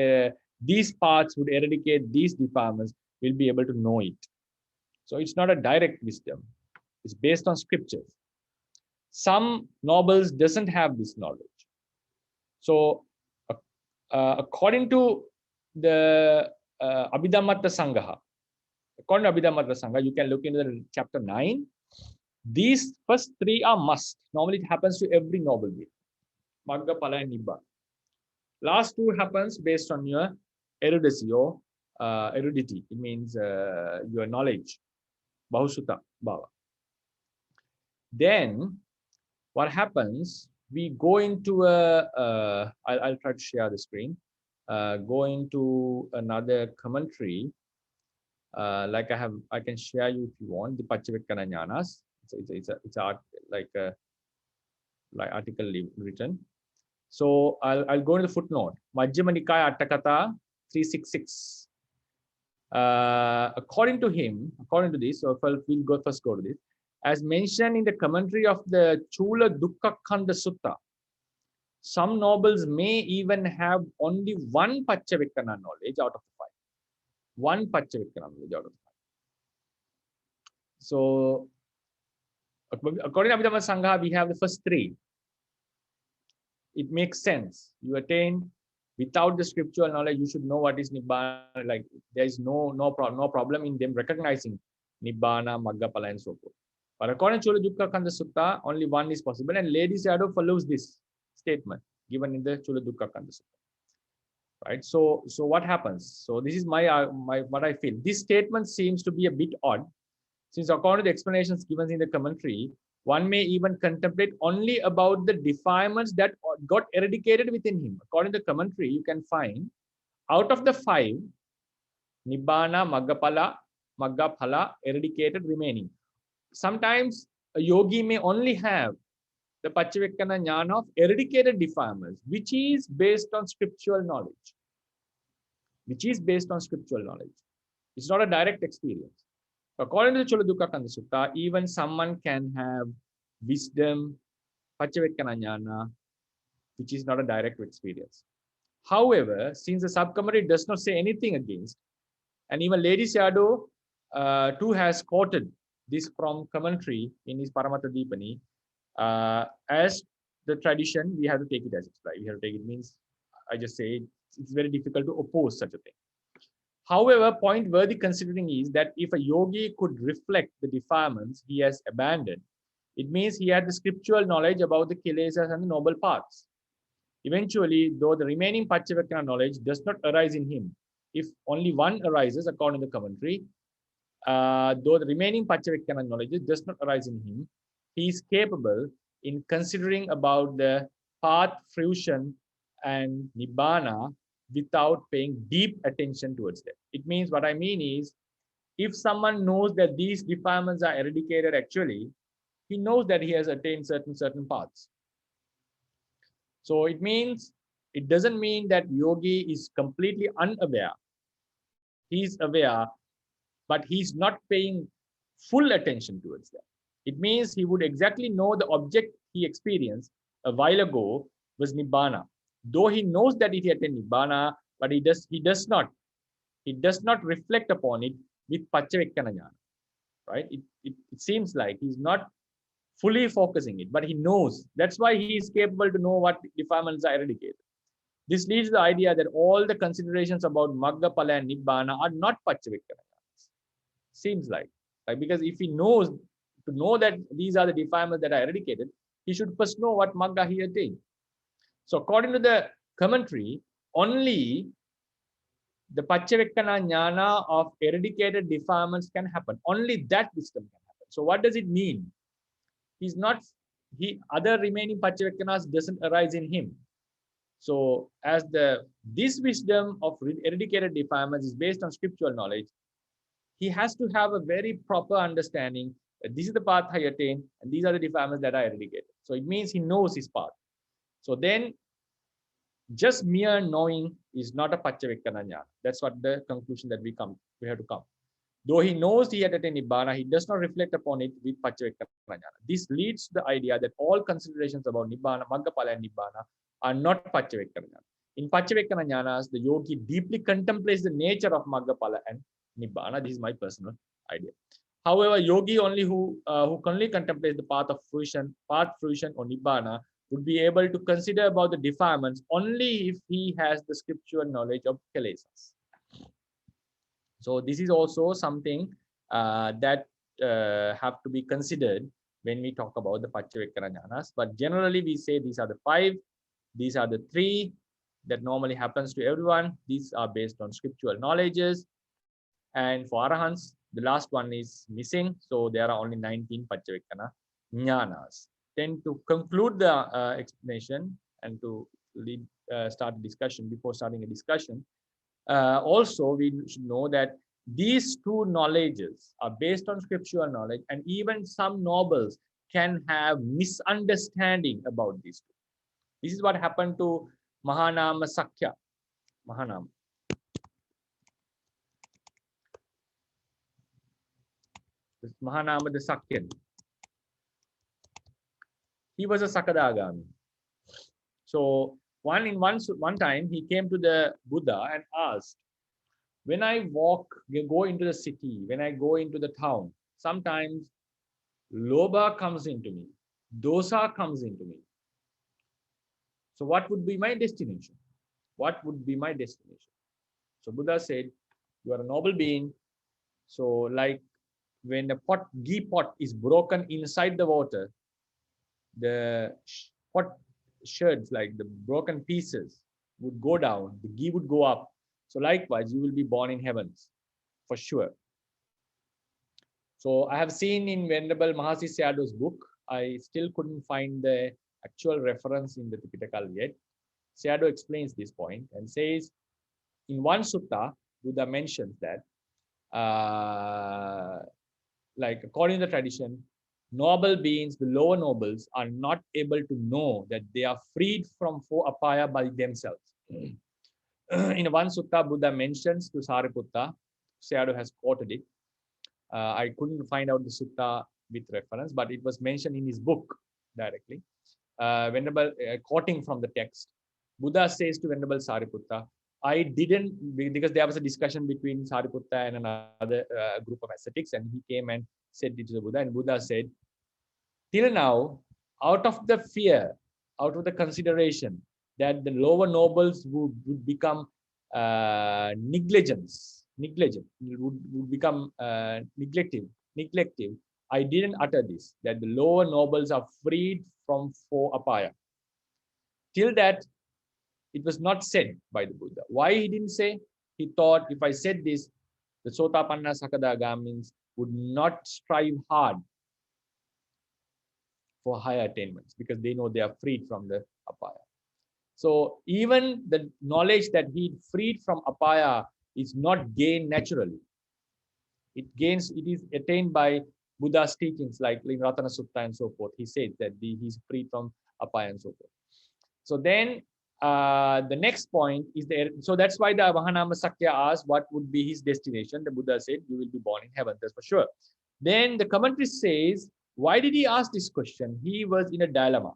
parts would eradicate these defilements will be able to know it. So it's not a direct wisdom. It's based on scriptures. Some nobles doesn't have this knowledge. So according to the Abhidhammatta Sangha, you can look into the chapter 9. These first 3 are must. Normally it happens to every noble being. Magga, Phala, and Nibbana. Last 2 happens based on your erudicy or erudity. It means your knowledge. Bahusutta Bhava. Then what happens? We go into I'll try to share the screen. go into another commentary, like I can share you if you want the Paccavekkhana Jnanas. It's like article written. So I'll go to the footnote. Majjhima Nikaya Atthakatha 366. According to this, so we'll first go to this. As mentioned in the commentary of the Chula Dukkhakhanda Sutta, some nobles may even have only one Paccavekkhana knowledge out of the 5. One Paccavekkhana knowledge out of the 5. So, according to Abhidhamma Sangha, we have the first 3. It makes sense. You attain without the scriptural knowledge. You should know what is Nibbana. Like there is no problem in them recognizing Nibbana, Maggaphala, and so forth. But according to Chula Dukkhakhanda Sutta, only one is possible, and Lady Sayadaw follows this statement given in the Chula Dukkhakhanda Sutta. Right. So what happens? So this is my what I feel. This statement seems to be a bit odd, since according to the explanations given in the commentary, one may even contemplate only about the defilements that got eradicated within him. According to the commentary, you can find out of the 5, Nibbana, Maggaphala, eradicated remaining. Sometimes a yogi may only have the Paccavekkhana Jnana of eradicated defilements, which is based on scriptural knowledge. It's not a direct experience. According to the Chula Dukkhakhanda Sutta, even someone can have wisdom, Paccavekkhana Jnana, which is not a direct experience. However, since the subcommentary does not say anything against, and even Lady Sayadaw too has quoted this from commentary in his Paramattha Dipani, as the tradition, we have to take it as it's right. We have to take it means, I just say it's very difficult to oppose such a thing. However, point worthy considering is that if a yogi could reflect the defilements he has abandoned, it means he had the scriptural knowledge about the kilesas and the noble paths. Eventually, though the remaining Paccavekkhana knowledge does not arise in him, if only one arises according to the commentary, though the remaining Paccavekkhana knowledge does not arise in him, he is capable in considering about the path, fruition, and Nibbana without paying deep attention towards them. It means, what I mean is, if someone knows that these defilements are eradicated, actually, he knows that he has attained certain paths. So it means, it doesn't mean that yogi is completely unaware. He's aware, but he's not paying full attention towards them. It means he would exactly know the object he experienced a while ago was Nibbana. Though he knows that he attained Nibbana, but he does not reflect upon it with Paccavekkhana Jnana. Right? It seems like he's not fully focusing it, but he knows. That's why he is capable to know what defilements are eradicated. This leads to the idea that all the considerations about Maggaphala and Nibbana are not Paccavekkhana Jnanas. Seems like because if he knows, to know that these are the defilements that are eradicated, he should first know what Magga he attained. So according to the commentary, only the Paccavekkhana Jnana of eradicated defilements can happen. Only that wisdom can happen. So what does it mean? Other remaining Paccavekkanas doesn't arise in him. So as this wisdom of eradicated defilements is based on scriptural knowledge, he has to have a very proper understanding that this is the path I attain and these are the defilements that are eradicated. So it means he knows his path. So then just mere knowing is not a Paccavekkhana Jnana. That's what the conclusion that we have to come. Though he knows he had attained Nibbana, he does not reflect upon it with Paccavekkhana Jnana. This leads to the idea that all considerations about Nibbana, Maggaphala, and Nibbana are not Paccavekkhana Jnana. In Paccavekkhana Jnanas, the yogi deeply contemplates the nature of Maggaphala and Nibbana. This is my personal idea. However, yogi who only contemplates the path, fruition, or Nibbana would be able to consider about the defilements only if he has the scriptural knowledge of kilesas. So this is also something that have to be considered when we talk about the Paccavekkhana Jnanas. But generally we say these are the 5, these are the 3 that normally happens to everyone. These are based on scriptural knowledges. And for Arahants, the last one is missing. So there are only 19 Paccavekkhana Jnanas. Then to conclude the explanation and to start a discussion, before starting a discussion, also we should know that these two knowledges are based on scriptural knowledge, and even some nobles can have misunderstanding about these two. This is what happened to Mahanama Sakya. Mahanama. This Mahanama the Sakyan. He was a Sakadagami. So one time he came to the Buddha and asked, when I go into the city, when I go into the town, sometimes Lobha comes into me, Dosa comes into me. So what would be my destination? What would be my destination? So Buddha said, you are a noble being. So like when a ghee pot is broken inside the water, the pot sherds, like the broken pieces, would go down, the ghee would go up. So likewise, you will be born in heavens, for sure. So I have seen in Venerable Mahasi Sayadaw's book, I still couldn't find the actual reference in the Tipitaka yet. Sayadaw explains this point and says, in one sutta, Buddha mentions that, like according to the tradition, noble beings, the lower nobles, are not able to know that they are freed from 4 apaya by themselves. In one sutta, Buddha mentions to Sariputta, Sayadaw has quoted it. I couldn't find out the sutta with reference, but it was mentioned in his book directly. Venerable, quoting from the text, Buddha says to Venerable Sariputta, I didn't, because there was a discussion between Sariputta and another group of ascetics, and he came and said it to the Buddha, and Buddha said, till now, out of the fear, out of the consideration that the lower nobles would become negligent, would become neglective, I didn't utter this, that the lower nobles are freed from 4 apaya. Till that, it was not said by the Buddha. Why he didn't say? He thought, if I said this, the Sotapanna Sakadagamins would not strive hard for higher attainments, because they know they are freed from the apaya. So even the knowledge that he freed from apaya is not gained naturally. It is attained by Buddha's teachings, like in Ratana Sutta and so forth. He said that he's freed from apaya and so forth. So then the next point is there. So that's why the Mahanama Sakya asked what would be his destination. The Buddha said, you will be born in heaven, that's for sure. Then the commentary says, why did he ask this question? He was in a dilemma.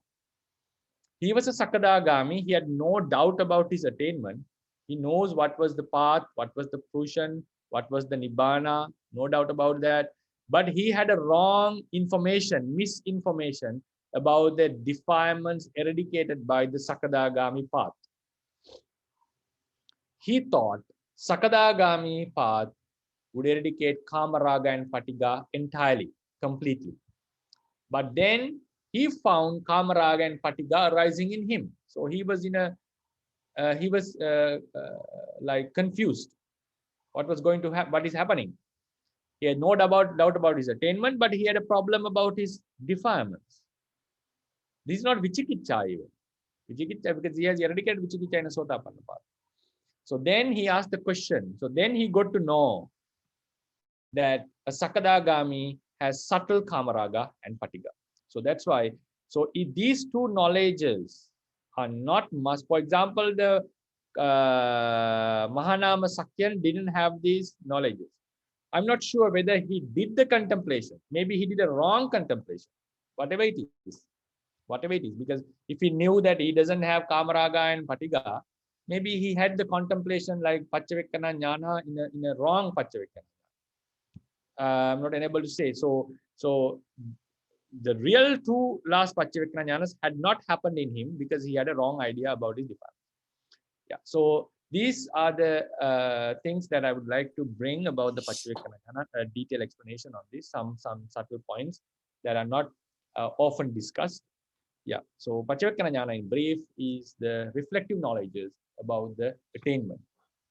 He was a Sakadagami. He had no doubt about his attainment. He knows what was the path, what was the Prushan, what was the Nibbana, no doubt about that. But he had a wrong information, misinformation about the defilements eradicated by the Sakadagami path. He thought Sakadagami path would eradicate Kama, Raga and Patiga entirely, completely. But then he found Kama, Raga and Patiga arising in him. So he was in a, like confused. What was going to happen? What is happening? He had no doubt about his attainment, but he had a problem about his defilements. This is not Vichikiccha even. Vichikiccha, because he has eradicated Vichikiccha in a Sotapanna path. So then he asked the question. So then he got to know that a Sakadagami has subtle Kamaraga and Patiga. So that's why. So if these two knowledges are not must. For example, the Mahanama Sakyan didn't have these knowledges. I'm not sure whether he did the contemplation. Maybe he did a wrong contemplation. Whatever it is. Because if he knew that he doesn't have Kamaraga and Patiga, maybe he had the contemplation like Paccavakkana Jnana in a wrong Paccavakkana. I'm not unable to say. So the real two last Paccavakkana Jnanas had not happened in him because he had a wrong idea about his defilement. Yeah. So these are the things that I would like to bring about the Paccavakkana Jnana, a detailed explanation on this, some subtle points that are not often discussed. Yeah. So Paccavakkana Jnana in brief is the reflective knowledges about the attainment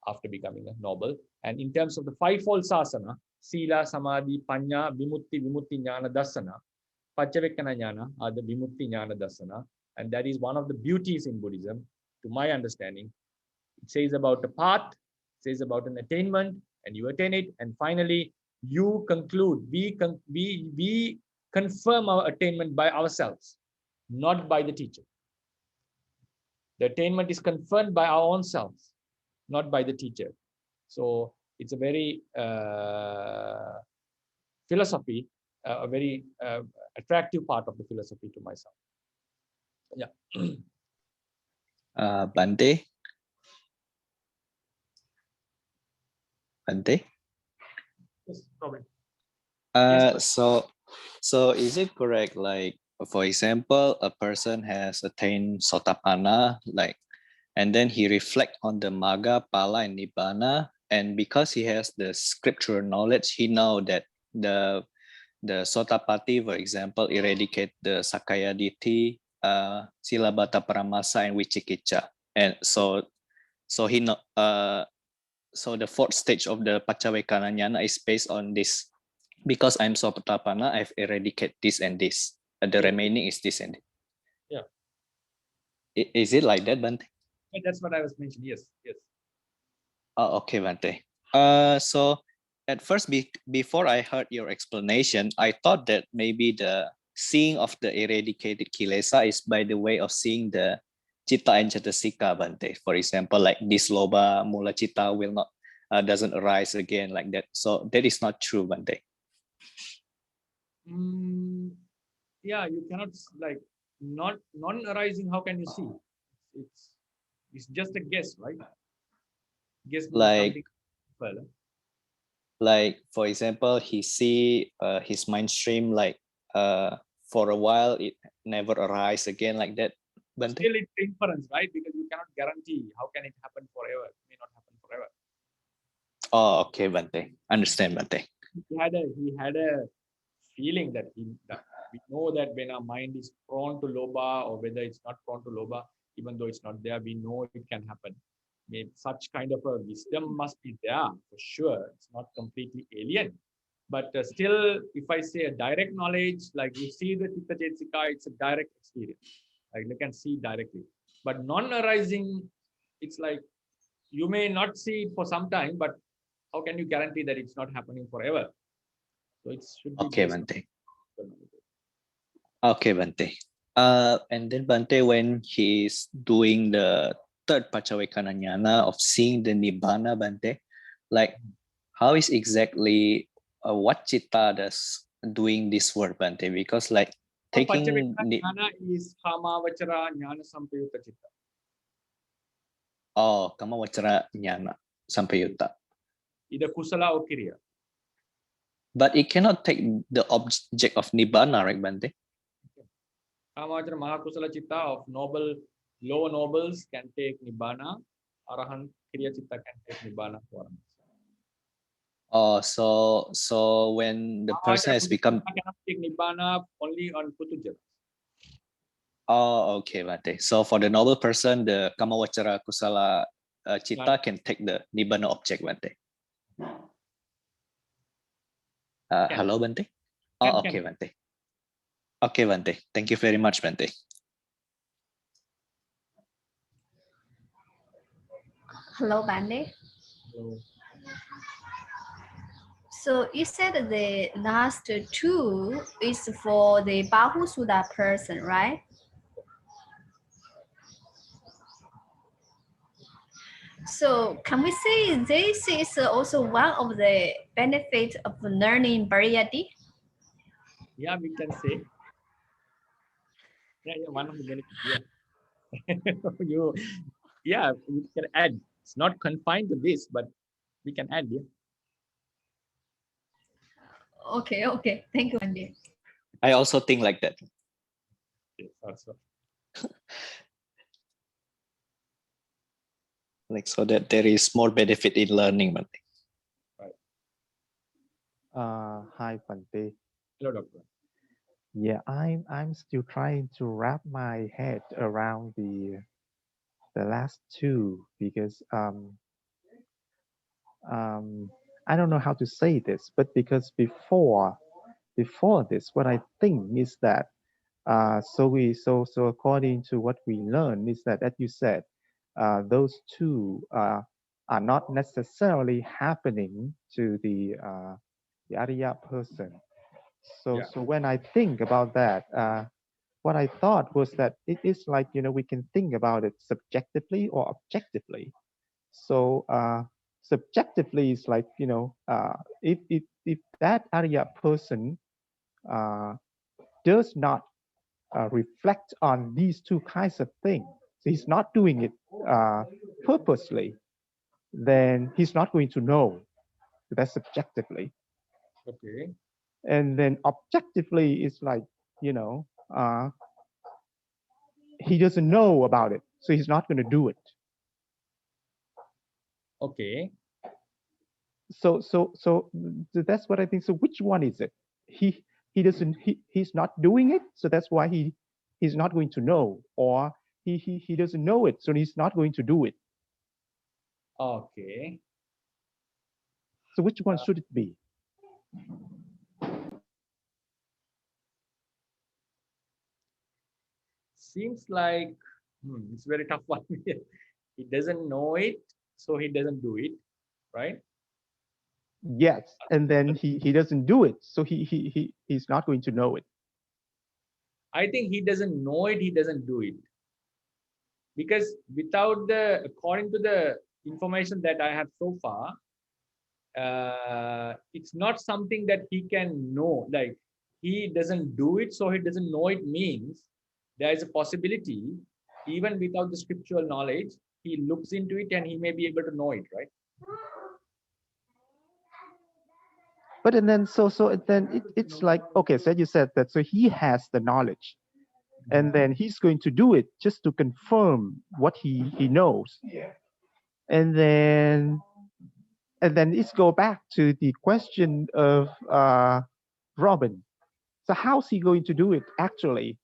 after becoming a noble. And in terms of the fivefold sasana, Sila, Samadhi, Panya, Vimutti Jnana Dasana, Paccavakkana Jnana are the Vimutti Jnana Dasana. And that is one of the beauties in Buddhism, to my understanding. It says about a path, it says about an attainment, and you attain it, and finally you conclude. We confirm our attainment by ourselves, not by the teacher. The attainment is confirmed by our own selves, not by the teacher. So it's a very philosophy, a very attractive part of the philosophy to myself. Yeah. Bhante? Bhante? Yes, probably. So is it correct, like, for example, a person has attained Sotapanna, like, and then he reflect on the Magga, Pāla, and Nibbana, and because he has the scriptural knowledge, he know that the Sotapatti, for example, eradicate the Sakaya Ditti, Silabata Paramasa, and Vicikicca, and so he know. So the fourth stage of the Paccavekkhana Jnana is based on this. Because I'm Sotapanna, I've eradicated this and this. The remaining is this and this. Yeah. Is it like that, Bhante? Yeah, that's what I was mentioning. Yes, yes. Oh, okay, Bhante. So at first, before I heard your explanation, I thought that maybe the seeing of the eradicated kilesa is by the way of seeing the citta and cetasika, Bhante. For example, like this loba mula citta will not doesn't arise again like that. So that is not true, Bhante. Yeah, you cannot, like, not non-arising. How can you see? It's just a guess, right? Guess Like, something. Like, for example, he see his mind stream, like, for a while it never arise again like that. Bhante? Still, it's inference, right? Because you cannot guarantee how can it happen forever. It may not happen forever. Oh, okay, Bhante. Understand, Bhante. He had a feeling that we know that when our mind is prone to loba, or whether it's not prone to loba, even though it's not there, we know it can happen. Maybe such kind of a wisdom must be there for sure. It's not completely alien, but still, if I say a direct knowledge, like you see the Citta Cetasika, it's a direct experience. Like you can see directly. But non-arising, it's like you may not see it for some time, but how can you guarantee that it's not happening forever? So it should be okay, Bhante. Okay, Bhante. And then Bhante, when he is doing the third Paccavekkhana Jnana of seeing the Nibbana, Bhante, like how is exactly what citta does doing this work, Bhante? Because like taking Jnana is Kamavachara Jnana Sampayutta Citta. Oh, Kamavachara Jnana Sampayutta. Either Kusala or Kriya. But it cannot take the object of Nibbana, right, Bhante? Kamavachara Mahakusala Citta of lower nobles can take Nibbana. Arahant Kriya Citta can take Nibbana for us. Oh, so when the person has become, cannot take Nibbana only on Putujaras. Oh, okay, Bhante. So for the noble person, the Kamavachara Kusala Citta can take the Nibbana object, Bhante. Hello, Bhante? Oh, okay, Bhante. Okay, Bhante. Thank you very much, Bhante. Hello, Bhante. Hello. So you said the last two is for the Bahu Sudha person, right? So can we say this is also one of the benefits of learning Pariyatti? Yeah, we can say. Yeah, one of the benefits. Yeah. You can add. It's not confined to this, but we can add. Yeah. Okay. Thank you, Bhante. I also think like that. Yes, also. Like, so that there is more benefit in learning, Bhante. Right. Hi, Bhante. Hello, Doctor. Yeah, I'm still trying to wrap my head around the last two because I don't know how to say this, but because before this, what I think is that so according to what we learn is that, as you said, those two are not necessarily happening to the Arya person. So, so when I think about that, what I thought was that it is like, we can think about it subjectively or objectively. So subjectively is like, if that Arya person does not reflect on these two kinds of things, so he's not doing it purposely, then he's not going to know. That's subjectively. Okay. And then objectively is like, he doesn't know about it, so he's not going to do it. Okay. So that's what I think. So which one is it? He's not doing it, so that's why he's not going to know, or he doesn't know it, so he's not going to do it. Okay. So which one should it be? Seems like it's a very tough one. He doesn't know it, so he doesn't do it, right? Yes, and then he doesn't do it, so he's not going to know it. I think he doesn't know it, he doesn't do it. Because according to the information that I have so far, it's not something that he can know. Like, he doesn't do it, so he doesn't know it means there is a possibility, even without the scriptural knowledge, he looks into it and he may be able to know it, right? But and then so then it's like, okay, so you said that, so he has the knowledge, and then he's going to do it just to confirm what he knows. And then let's go back to the question of Robin. So how's he going to do it actually?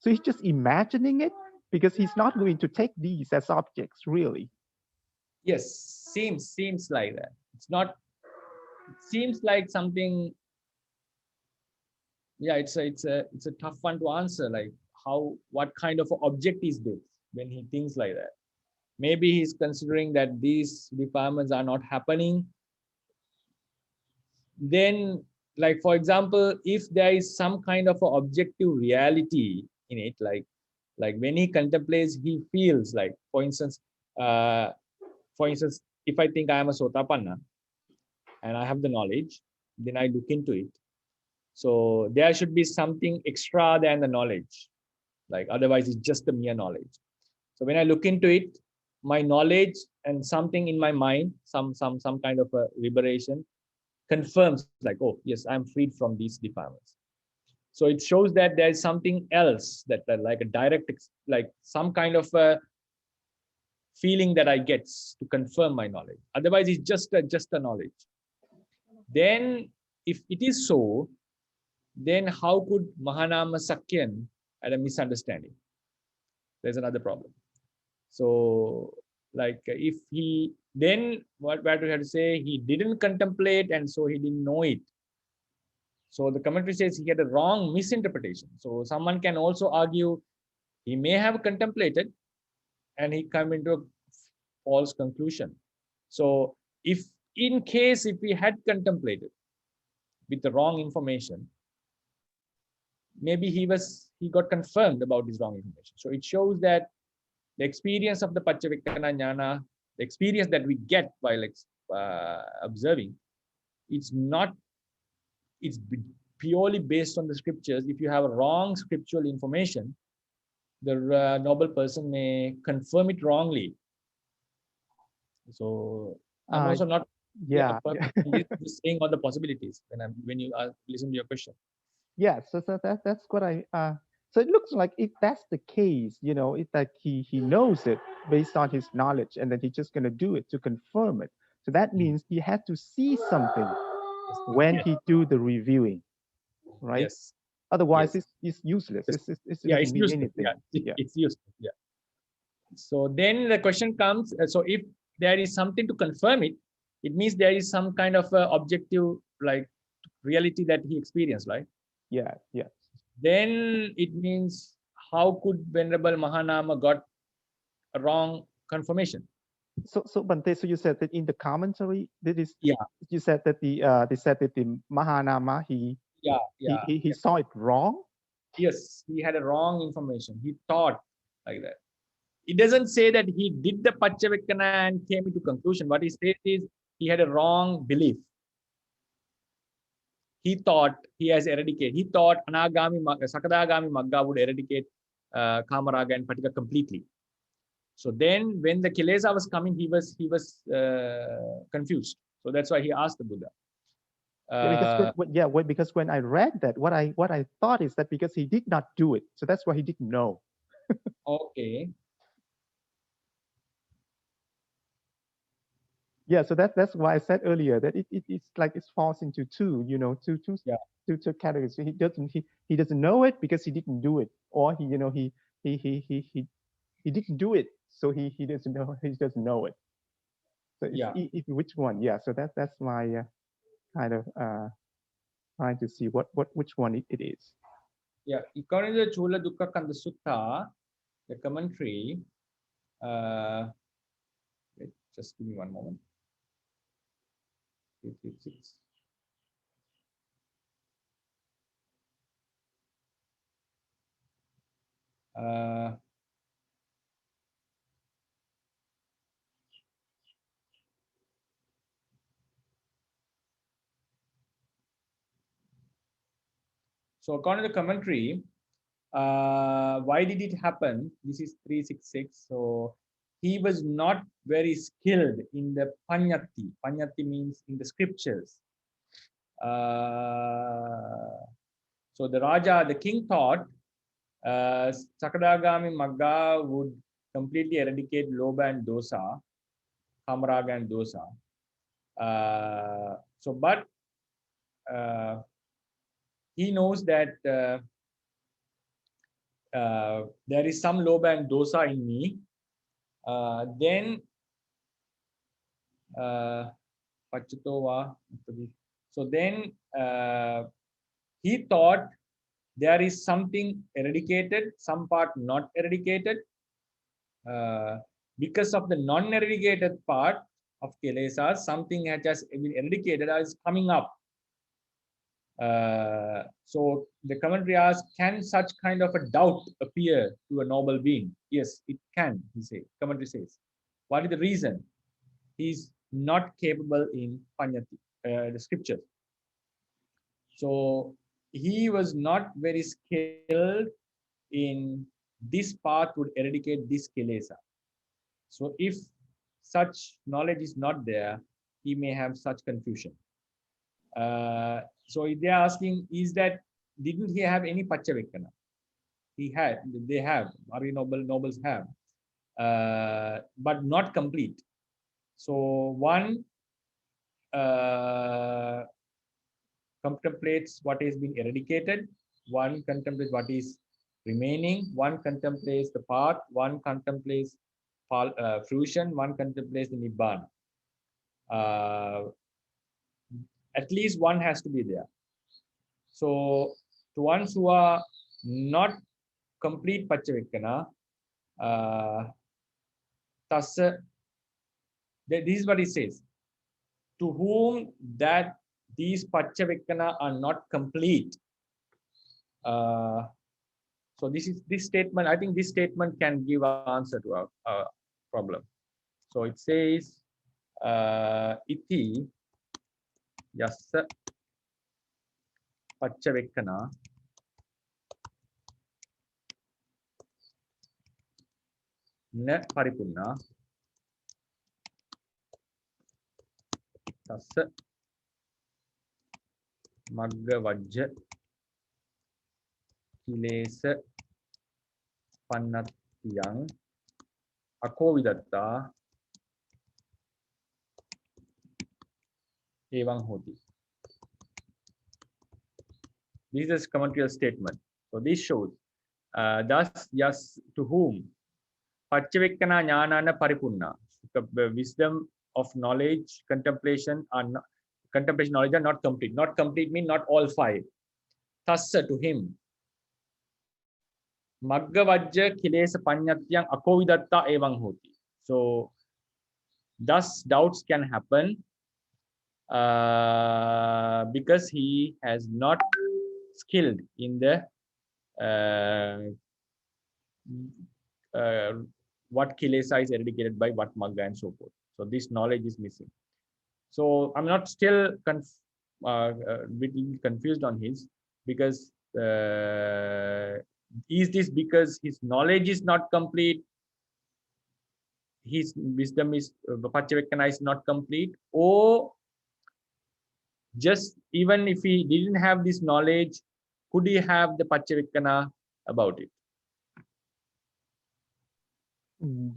So he's just imagining it, because he's not going to take these as objects, really. Yes, seems like that. It's not. It seems like something. Yeah, it's a tough one to answer. Like, what kind of object is this when he thinks like that? Maybe he's considering that these defilements are not happening. Then, like, for example, if there is some kind of objective reality in it, like when he contemplates, he feels like, for instance, if I think I am a Sotapanna and I have the knowledge, then I look into it. So there should be something extra than the knowledge. Like, otherwise it's just the mere knowledge. So when I look into it, my knowledge and something in my mind, some kind of a liberation, confirms like, oh yes, I'm freed from these defilements. So it shows that there is something else, that like a direct, like some kind of a feeling that I get to confirm my knowledge. Otherwise it's just a knowledge. Then if it is so, then how could Mahanama Sakyan had a misunderstanding? There's another problem. So like, if he, then what we have to say, he didn't contemplate and so he didn't know it. So the commentary says he had a wrong misinterpretation. So someone can also argue he may have contemplated and he come into a false conclusion. So if in case if he had contemplated with the wrong information, maybe he got confirmed about his wrong information. So it shows that the experience of the Paccavekkhana Jnana, the experience that we get while observing, it's purely based on the scriptures. If you have a wrong scriptural information, the noble person may confirm it wrongly. So I'm also not just saying all the possibilities when you listen to your question. Yeah, so that's what I so it looks like if that's the case, it's like he knows it based on his knowledge, and then he's just going to do it to confirm it. So that means he had to see something when he do the reviewing, right? Yes. Otherwise, it's useless. It's useless. anything. It's useless. Yeah. So then the question comes. So if there is something to confirm it, it means there is some kind of objective, like, reality that he experienced, right? Yeah. Then it means, how could Venerable Mahanama got a wrong confirmation. So Bhante, so you said that in the commentary, that is, Yeah. you said that they said that the Mahanama he saw it wrong. Yes, he had a wrong information. He thought like that. It doesn't say that he did the Paccavekkhana and came into conclusion. What he says is he had a wrong belief. He thought he has eradicated. He thought Sakadagami Magga would eradicate Kamaraga and Patika completely. So then, when the Kilesa was coming, he was confused. So that's why he asked the Buddha. Because when I read that, what I thought is that because he did not do it, so that's why he didn't know. Okay. Yeah, so that's why I said earlier that it's like it falls into two categories. So he doesn't know it because he didn't do it, or he didn't do it, so he doesn't know it. So which one? Yeah, so that's my kind of trying to see which one it is. Yeah, according to the Chula Dukkha Kanda Sutta, the commentary. Wait, just give me one moment. 886. So according to the commentary, why did it happen? This is 366. So he was not very skilled in the Panyati. Panyati means in the scriptures. So the Raja, the king thought Sakadagami Magga would completely eradicate Loba and Dosa, Kamaraga and Dosa. But he knows that there is some Loba and Dosa in me. So then he thought there is something eradicated, some part not eradicated. Because of the non-eradicated part of Kilesas, something has just been eradicated is coming up. So the commentary asks, can such kind of a doubt appear to a noble being? Yes, it can, he says. Commentary says. What is the reason? He's not capable in Panyati, the scriptures. So he was not very skilled in this path would eradicate this Kilesa. So if such knowledge is not there, he may have such confusion. So if they are asking, is that, didn't he have any Paccavekkhana? He had, they have, Ari nobles have, but not complete. So one contemplates what is being eradicated, one contemplates what is remaining, one contemplates the path, one contemplates fruition, one contemplates the Nibbana. At least one has to be there. So to ones who are not complete Paccavekkhana, this is what he says. To whom that these Paccavekkhana are not complete. So this statement, I think this statement can give an answer to our problem. So it says, iti yassa Paccavekkhana na paripunna tassa Maggavajja Kilesa Pannatiyang Akovidatta Evang Hoti. This is a commentary statement. So this shows, thus, yes, to whom Paccavekkhana Jnana Paripunna, the wisdom of knowledge, contemplation knowledge are not complete. Not complete means not all five. Tassa, to him, Maggavajja Kilesa Panyatyang Akovidatta Evang Hoti. So thus doubts can happen because he has not skilled in the what kilesa is eradicated by what magga and so forth. So this knowledge is missing. So I'm not still bit confused on his, because is this because his knowledge is not complete, his wisdom is Paccavakkana is not complete, or just even if he didn't have this knowledge, could he have the Paccavakkana about it?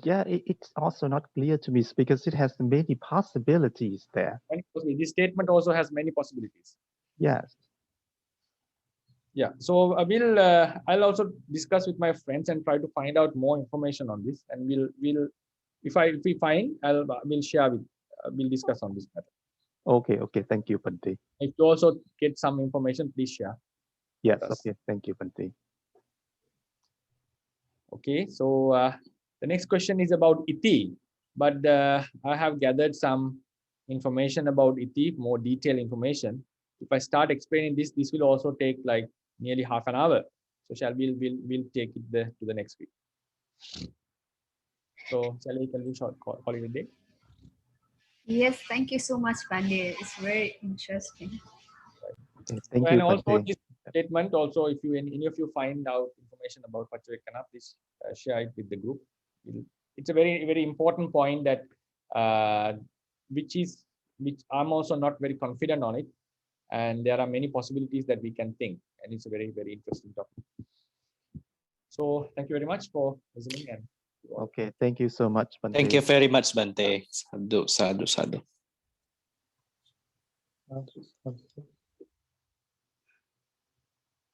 Yeah, it's also not clear to me because it has many possibilities there. This statement also has many possibilities. Yes. Yeah, so I'll also discuss with my friends and try to find out more information on this, and we'll if we find, we'll share with we'll discuss on this matter. Okay, thank you, Bhante. If you also get some information, please share. Yes, okay, thank you, Bhante. Okay, so the next question is about iti, but I have gathered some information about iti, more detailed information. If I start explaining this will also take like nearly half an hour. So we'll take it to the next week. So shall we call it a day? Yes, thank you so much, Bhante. It's very interesting. Okay, thank you, And also Bhante. this statement, also if you any of you find out information about Paccavakkana, please share it with the group. It's a very important point that which I'm also not very confident on it, and there are many possibilities that we can think, and it's a very interesting topic. So thank you very much for listening. And okay, thank you so much, Bhante. Thank you very much, Bhante. Sadhu, sadhu, sadhu.